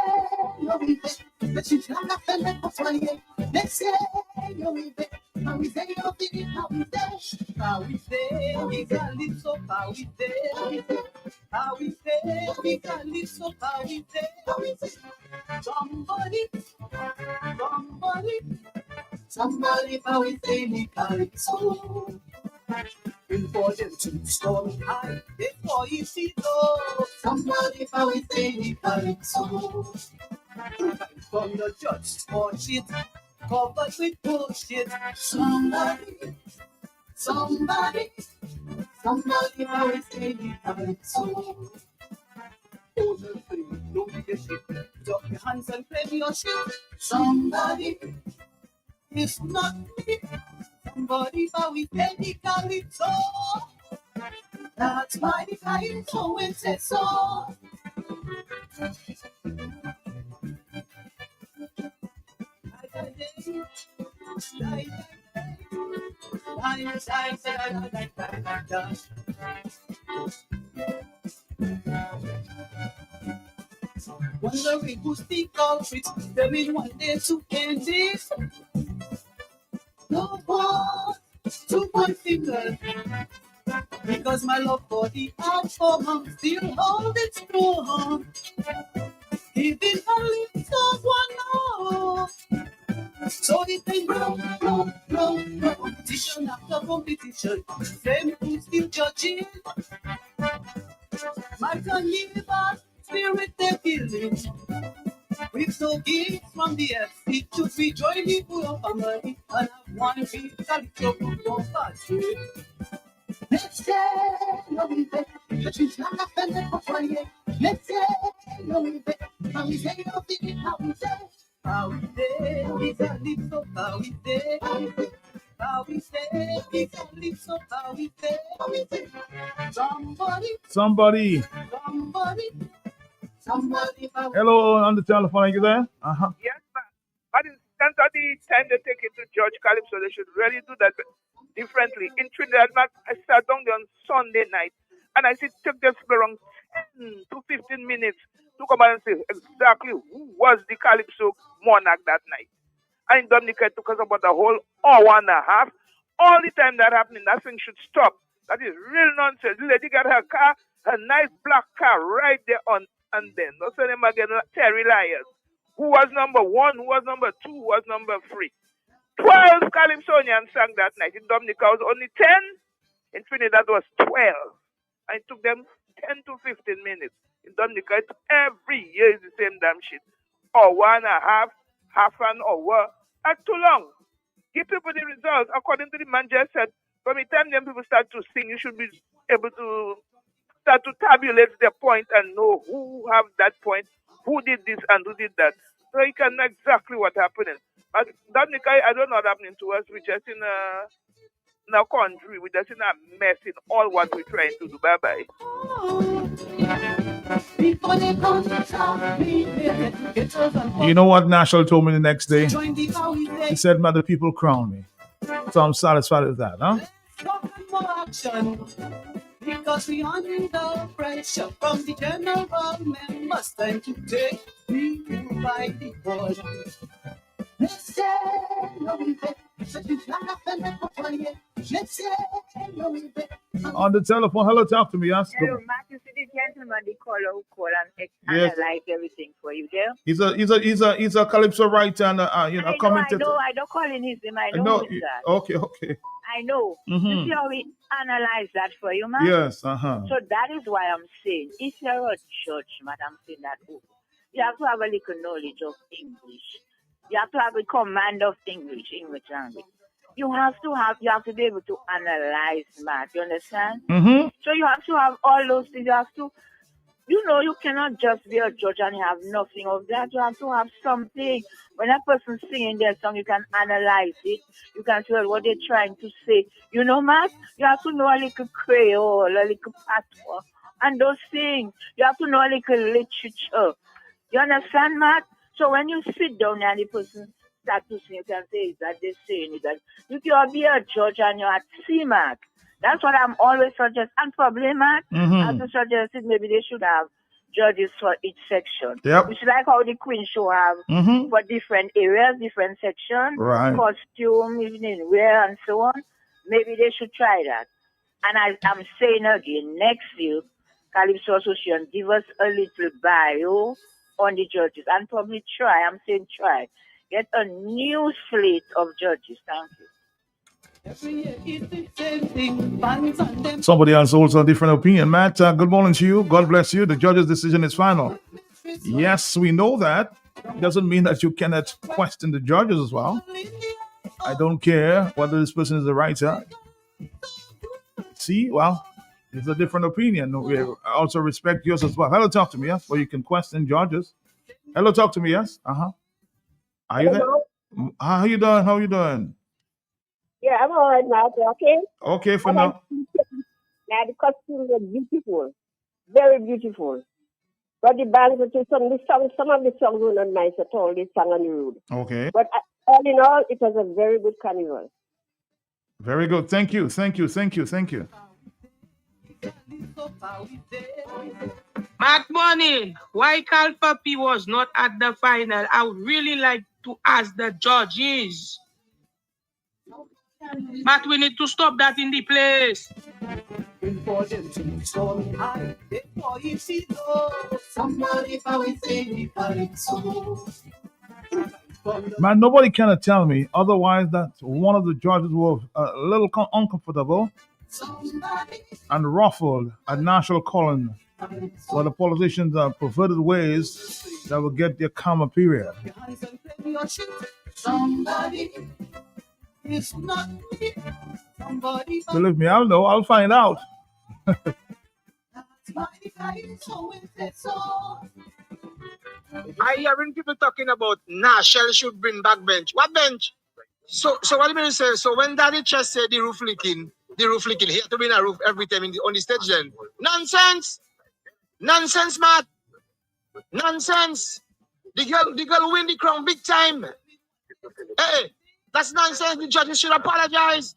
yo vive, let's use la café for 28. Let's stay, yo vive, how we say, yo vive, how we say, we got live so how we say, how we say, we got live so how we say, somebody, how we say, we got it so. Before them to storm high, before you see though, somebody, how we say, we got it so. From the judge for shit, covered with bullshit. Somebody, how we say we have it so. Hold the free, don't be a shit. Drop your hands and play your shit. Somebody, it's not me. Somebody, how we say we got it so. That's why the kind so it says so. Wondering who's the culprit, there is one day to end this. No one to point fingers, because my love for the outcome still holds its strong. Even a little one more. So it can grow, competition after competition. Same who's still judging. My carnival spirit they're feeling. With no gifts from the FC to be joining full of family. And I want to be Calipso for party. Let's say, no we bet, but she's not a friend for 28. Let's say, no we bet, how we say, no we say, how we say. How we say, we got lips so how we say, how we say, we got lips so how we say, somebody. Hello, on the telephone, are you there? Yes, ma'am. But instead of the time they take it to Judge Calypso, they should really do that differently. In Trinidad, I sat down there on Sunday night, and I took just around 10 to 15 minutes to come and say exactly who was the Calypso monarch that night. And in Dominica, it took us about a whole hour and a half. All the time that happening, that thing should stop. That is real nonsense. The lady got her car, her nice black car right there on, and then. Don't say them again, Terry liars. Who was number 1, who was number 2, who was number 3. 12 Calypsonians sang that night. In Dominica, it was only 10. In Trinidad, was 12. And it took them 10 to 15 minutes. In Dominica, every year is the same damn shit. Hour and a half, half an hour. That's too long. Give people the results. According to the man just said, from the time them people start to sing, you should be able to start to tabulate their point and know who have that point, who did this and who did that. So you can know exactly what's happening. But Dominica, I don't know what's happening to us. We're just in a country. We're just in a mess in all what we're trying to do. Bye-bye. You know what National told me the next day? He said, "Man, the people crown me." So I'm satisfied with that, huh? Because we under pressure from the general members, time to take people by the ball. Let's say no we bet, such a flag for 28. Let's say no we bet. On the telephone, hello, talk to me. Yes. Hello, Matt. You see the gentleman, the caller who call and analyze everything for you there. He's a Calypso writer and commentator. I don't call him his name. I know who is that. Okay. I know. Mm-hmm. You see how we analyze that for you, man? Yes, So that is why I'm saying, if you're a judge, man, I'm saying that you have to have a little knowledge of English. You have to have a command of English language. You have to be able to analyze math. You understand? Mm-hmm. So you have to have all those things. You have to, you cannot just be a judge and have nothing of that. You have to have something. When a person's singing their song, you can analyze it. You can tell what they're trying to say. You know, Matt? You have to know a little Creole, a little patois, and those things. You have to know a little literature. You understand, Matt? So when you sit down and the person start to sing, you can say, is that this saying? Is that you can be a judge and you're at C, Matt. That's what I'm always suggesting. And probably, Matt, as I suggested, maybe they should have judges for each section. Yep. It's like how the Queen Show have for different areas, different sections, Right. costume, evening wear, and so on. Maybe they should try that. And I'm saying again, next year, Calypso Association, give us a little bio on the judges and probably try, I'm saying try, get a new slate of judges. Thank you. Somebody else holds a different opinion. Matt, good morning to you. God bless you. The judge's decision is final. Yes, we know that. It doesn't mean that you cannot question the judges as well. I don't care whether this person is a writer. See, well, it's a different opinion. We also respect yours as well. Hello, talk to me, yes? Well, you can question judges. Hello, talk to me, yes? Are you there? How you doing? How you doing? Yeah, I'm all right now. Okay? Okay, for now. Now, the costumes are beautiful. Very beautiful. But the bands, some of the songs were not nice at all. They sang on the road. Okay. But all in all, it was a very good carnival. Very good. Thank you. Thank you. Thank you. Thank you. Matt Morning, why Cal Puppy was not at the final? I would really like to ask the judges. Matt, we need to stop that in the place. Man, nobody can tell me otherwise that one of the judges was a little uncomfortable and ruffled at national calling where the politicians have perverted ways that will get their karma period. Believe me, I'll know. I'll find out. I hearing people talking about Shell should bring back bench. What bench? So what do you mean to say? So when Daddy Chess said the roof leaking, he had to bring a roof every time on the stage then. Nonsense! Nonsense, Matt! Nonsense! The girl win the crown big time. Hey, that's nonsense. The judges should apologize.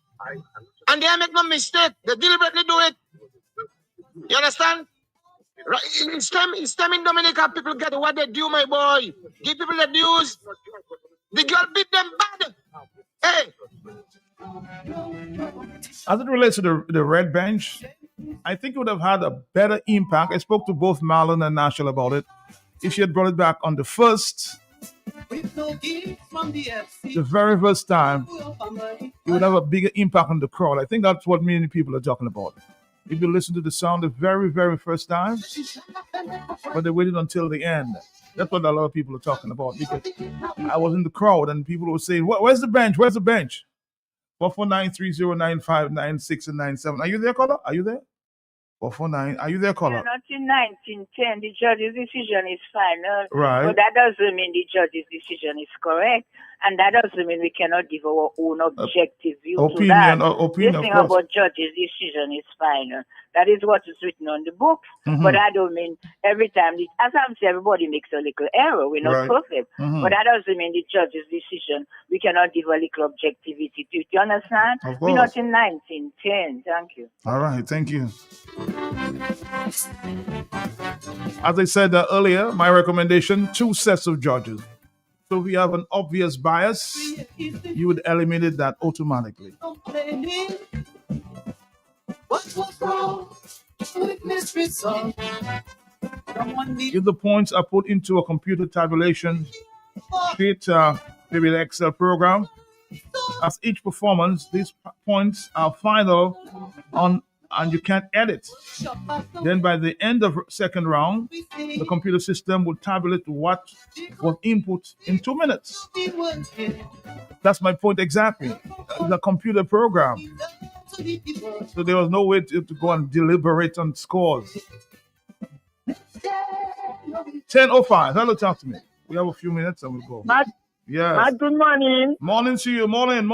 And they make no mistake. They deliberately do it. You understand? Right? It's time in Dominica. People get what they do, my boy. Give people the dues. The girl beat them bad. Hey. As it relates to the red bench, I think it would have had a better impact. I spoke to both Marlon and Nashel about it. If she had brought it back on the very first time, it would have a bigger impact on the crowd. I think that's what many people are talking about. If you listen to the sound the very, very first time, but they waited until the end. That's what a lot of people are talking about. Because I was in the crowd and people were saying, where's the bench? Where's the bench? 449-3095-96 and 97. Are you there, caller? Are you there? 449. Are you there, caller? Not in 1910. The judge's decision is final. Right. But that doesn't mean the judge's decision is correct. And that doesn't mean we cannot give our own objective view to that. Opinion, this thing of course. about judge's decision is final. That is what is written on the books. Mhm. But I don't mean every time. As I'm saying, everybody makes a little error. We're not Right. perfect. Mhm. But that doesn't mean the judge's decision, we cannot give a little objectivity to it. You understand? Of We're course. not in 1910. Thank you. All right, thank you. As I said earlier, my recommendation, 2 sets of judges. So if you have an obvious bias, you would eliminate that automatically. If the points are put into a computer tabulation sheet, maybe the Excel program, as each performance, these points are final and you can't edit. Then by the end of second round, the computer system will tabulate what was input in 2 minutes. That's my point exactly. The computer program. So there was no way to go and deliberate on scores. 10:05. Hello, talk to me. We have a few minutes and we'll go. Matt, Yes. Matt, good morning. Morning to you. Morning.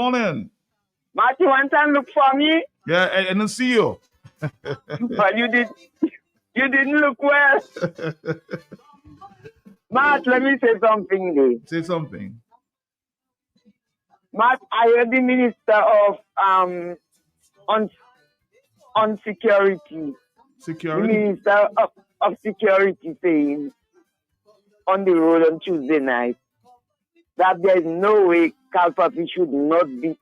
Matt, you want to look for me? Yeah, I didn't see you. Well, you did. You didn't look well. Matt, let me say something there. Say something. Matt, I heard the Minister of on security. Security? The Minister of Security saying on the road on Tuesday night that there is no way Kalpapi should not make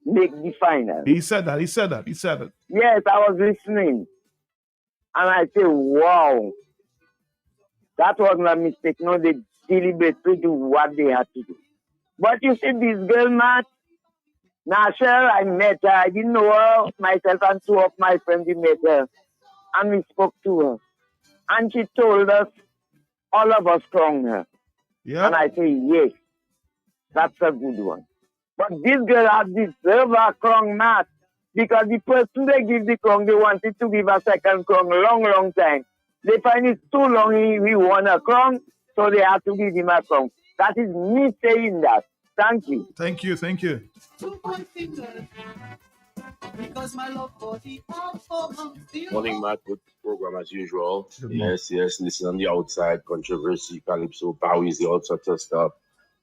the final. He said that. Yes, I was listening. And I say, wow, that wasn't a mistake. No, they deliberately do what they had to do. But you see, this girl, Matt, Nashel, I met her. I didn't know her. Myself and two of my friends, we met her. And we spoke to her. And she told us, all of us strong her. Yeah. And I say, yes, that's a good one. But this girl has deserved a crown, Matt. Because the person they give the crown, they wanted to give a second crown long time. They find it too long, he won a crown, so they have to give him a crown. That is me saying that. Thank you. Thank you. Morning, Matt. Good program as usual. Yes. Listen on the outside, controversy, Calypso, Bowies, all sorts of stuff.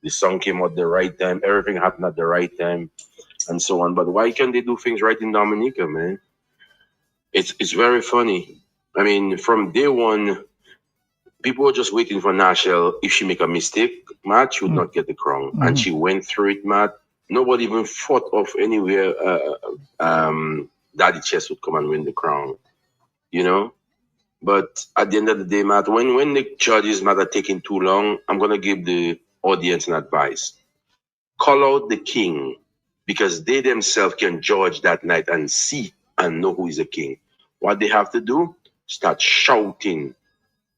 The song came out the right time. Everything happened at the right time, and so on. But why can't they do things right in Dominica, man? It's very funny. I mean, from day one, people were just waiting for Nashel. If she make a mistake, Matt, she would not get the crown. And she went through it, Matt. Nobody even fought off anywhere. Daddy Chess would come and win the crown, you know? But at the end of the day, Matt, when the judges, Matt, are taking too long, I'm going to give the audience an advice. Call out the king, because they themselves can judge that night and see and know who is the king. What they have to do, start shouting,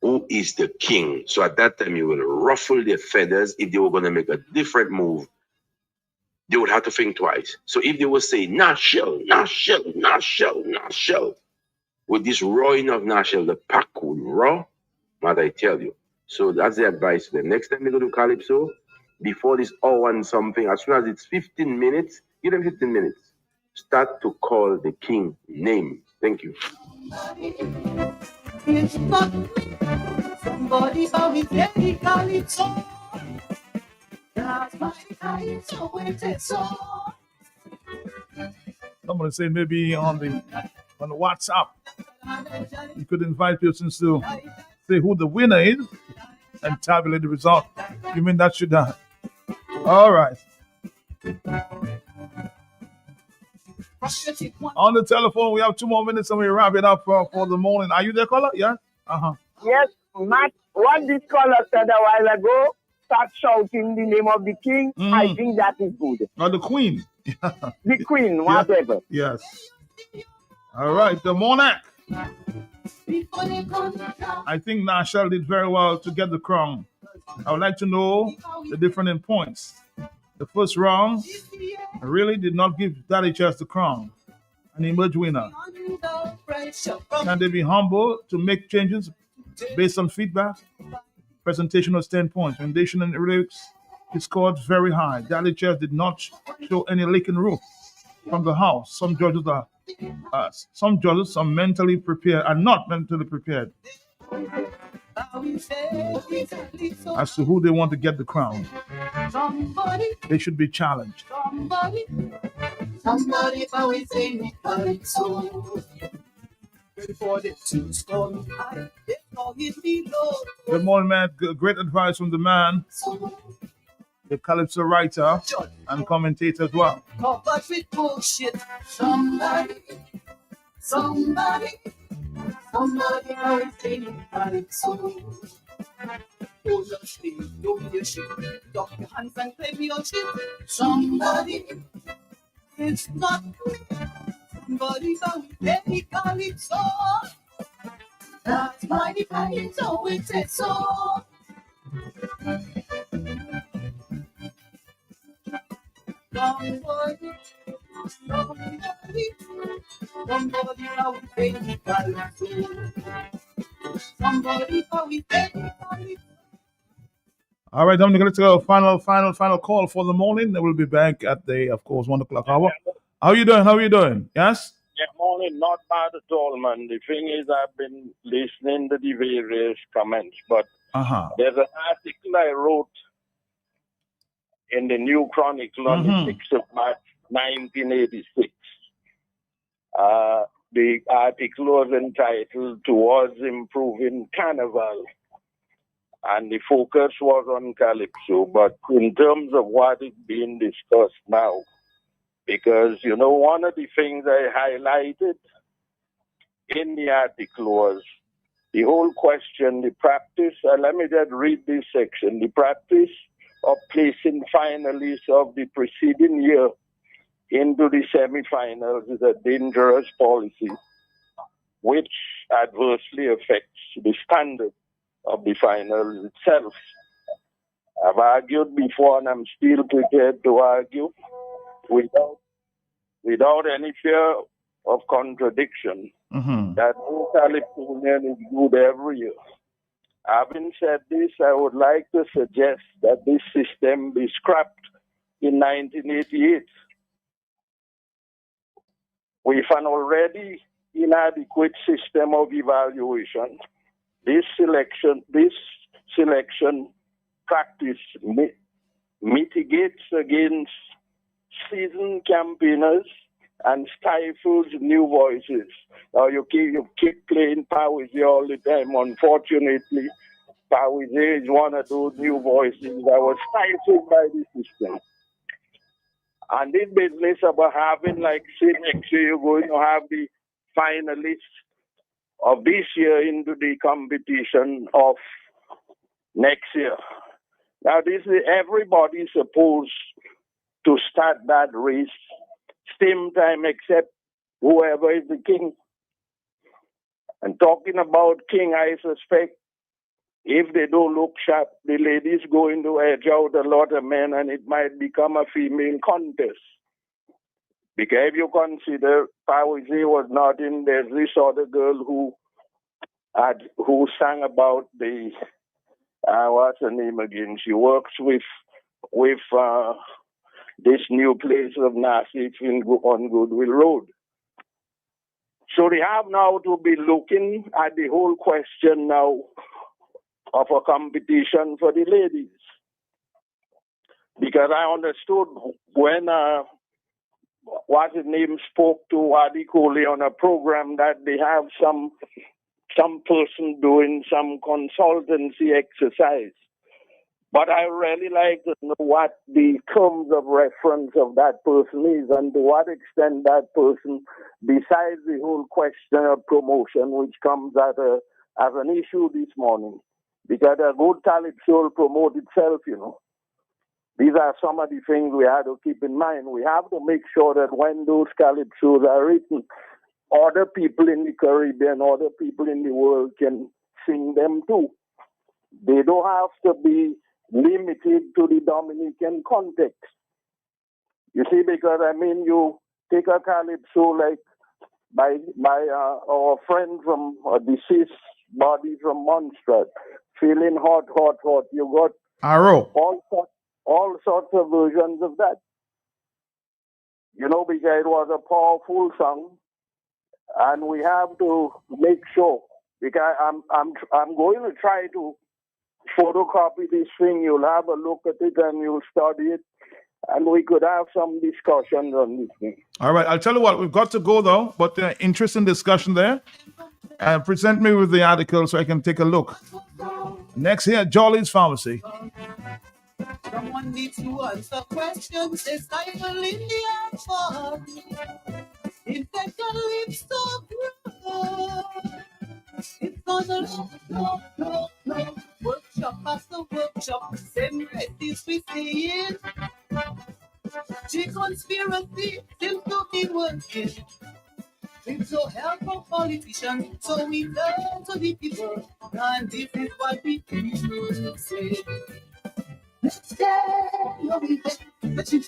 who is the king? So at that time, you will ruffle their feathers. If they were going to make a different move, they would have to think twice. So if they would say, Nashel, with this roaring of Nashel, the pack will roar, what I tell you. So that's the advice to them. Next time they go to Calypso, before this hour and something, as soon as it's 15 minutes, give them 15 minutes. Start to call the king name. Thank you. It's not somebody always very Calypso. That's my Calypso, it's so. Someone say maybe on the WhatsApp, you could invite persons to say who the winner is and tabulate the result. You mean that should happen? All right. On the telephone, we have 2 more minutes and we wrap it up for the morning. Are you there, caller? Yeah? Yes, Matt, what this caller said a while ago, start shouting the name of the king, I think that is good. Or the queen. The queen, whatever. Yes. All right, the monarch. I think Nashel did very well to get the crown. I would like to know the difference in points. The first round really did not give Daddy Chess the crown, an emerged winner. Can they be humble to make changes based on feedback? Presentation was 10 points. Rendition and lyrics, he scored very high. Daddy Chess did not show any leaking roof from the house. Some judges are mentally prepared and not mentally prepared as to who they want to get the crown. They should be challenged. Somebody always say me Calypso. Before the two storm high, they call it below. Good morning, man. Great advice from the man, the Calypso writer and commentator as well. Covered with bullshit. Somebody always say me Calypso. Hold your sleeve, don't your shit. Drop your hands and claim your shit. Somebody, it's not somebody always say me Calypso. That's my Calypso, it's so. Somebody always say me Calypso. Somebody always say me Calypso. All right, I'm going to take a final call for the morning. Then we'll be back at the, of course, 1 o'clock hour. How are you doing? Yes? Yeah, morning, not bad at all, man. The thing is, I've been listening to the various comments, but there's an article I wrote in the New Chronicle on the 6th of March, 1986. The article was entitled Towards Improving Carnival, and the focus was on Calypso. But in terms of what is being discussed now, because, you know, one of the things I highlighted in the article was the whole question, the practice, let me just read this section, the practice of placing finalists of the preceding year into the semi-finals is a dangerous policy which adversely affects the standard of the finals itself. I've argued before and I'm still prepared to argue without any fear of contradiction that no Calypsonian is good every year. Having said this, I would like to suggest that this system be scrapped in 1988 with an already inadequate system of evaluation. This selection practice mitigates against seasoned campaigners and stifles new voices. Now you keep playing Powizzy all the time. Unfortunately, Powizzy is one of those new voices that was stifled by the system. And this business about having, like, say next year you're going to have the finalists of this year into the competition of next year. Now this is everybody supposed to start that race same time except whoever is the king. And talking about king, I suspect if they don't look sharp, the ladies going to edge out a lot of men and it might become a female contest. Because if you consider Powizzy was not in, there's this other girl who sang about the, what's her name again? She works with this new place of Nassif on Goodwill Road. So they have now to be looking at the whole question now of a competition for the ladies. Because I understood when what's his name spoke to Wadi Kohli on a program that they have some person doing some consultancy exercise. But I really like to know what the terms of reference of that person is and to what extent that person, besides the whole question of promotion, which comes as an issue this morning. Because a good Calypso will promote itself, you know. These are some of the things we have to keep in mind. We have to make sure that when those Calypsos are written, other people in the Caribbean, other people in the world can sing them too. They don't have to be limited to the Dominican context. You see, because I mean, you take a Calypso like by our friend from a deceased body from Montserrat, feeling hot. You got all sorts of versions of that. You know, because it was a powerful song, and we have to make sure. Because I'm going to try to photocopy this thing. You'll have a look at it and you'll study it, and we could have some discussions on this thing. All right, I'll tell you what, we've got to go though, but interesting discussion there. Present me with the article so I can take a look. Next here, Jolly's Pharmacy. Someone needs to answer questions. There's stifle in the answer. Infection leads to growth. It's gonna look. Workshop after workshop. Same practice we see it. The conspiracy seems to be working. It's so help of politicians, so we learn to the people. And this is what we people say. Let's stay, you'll be there. But you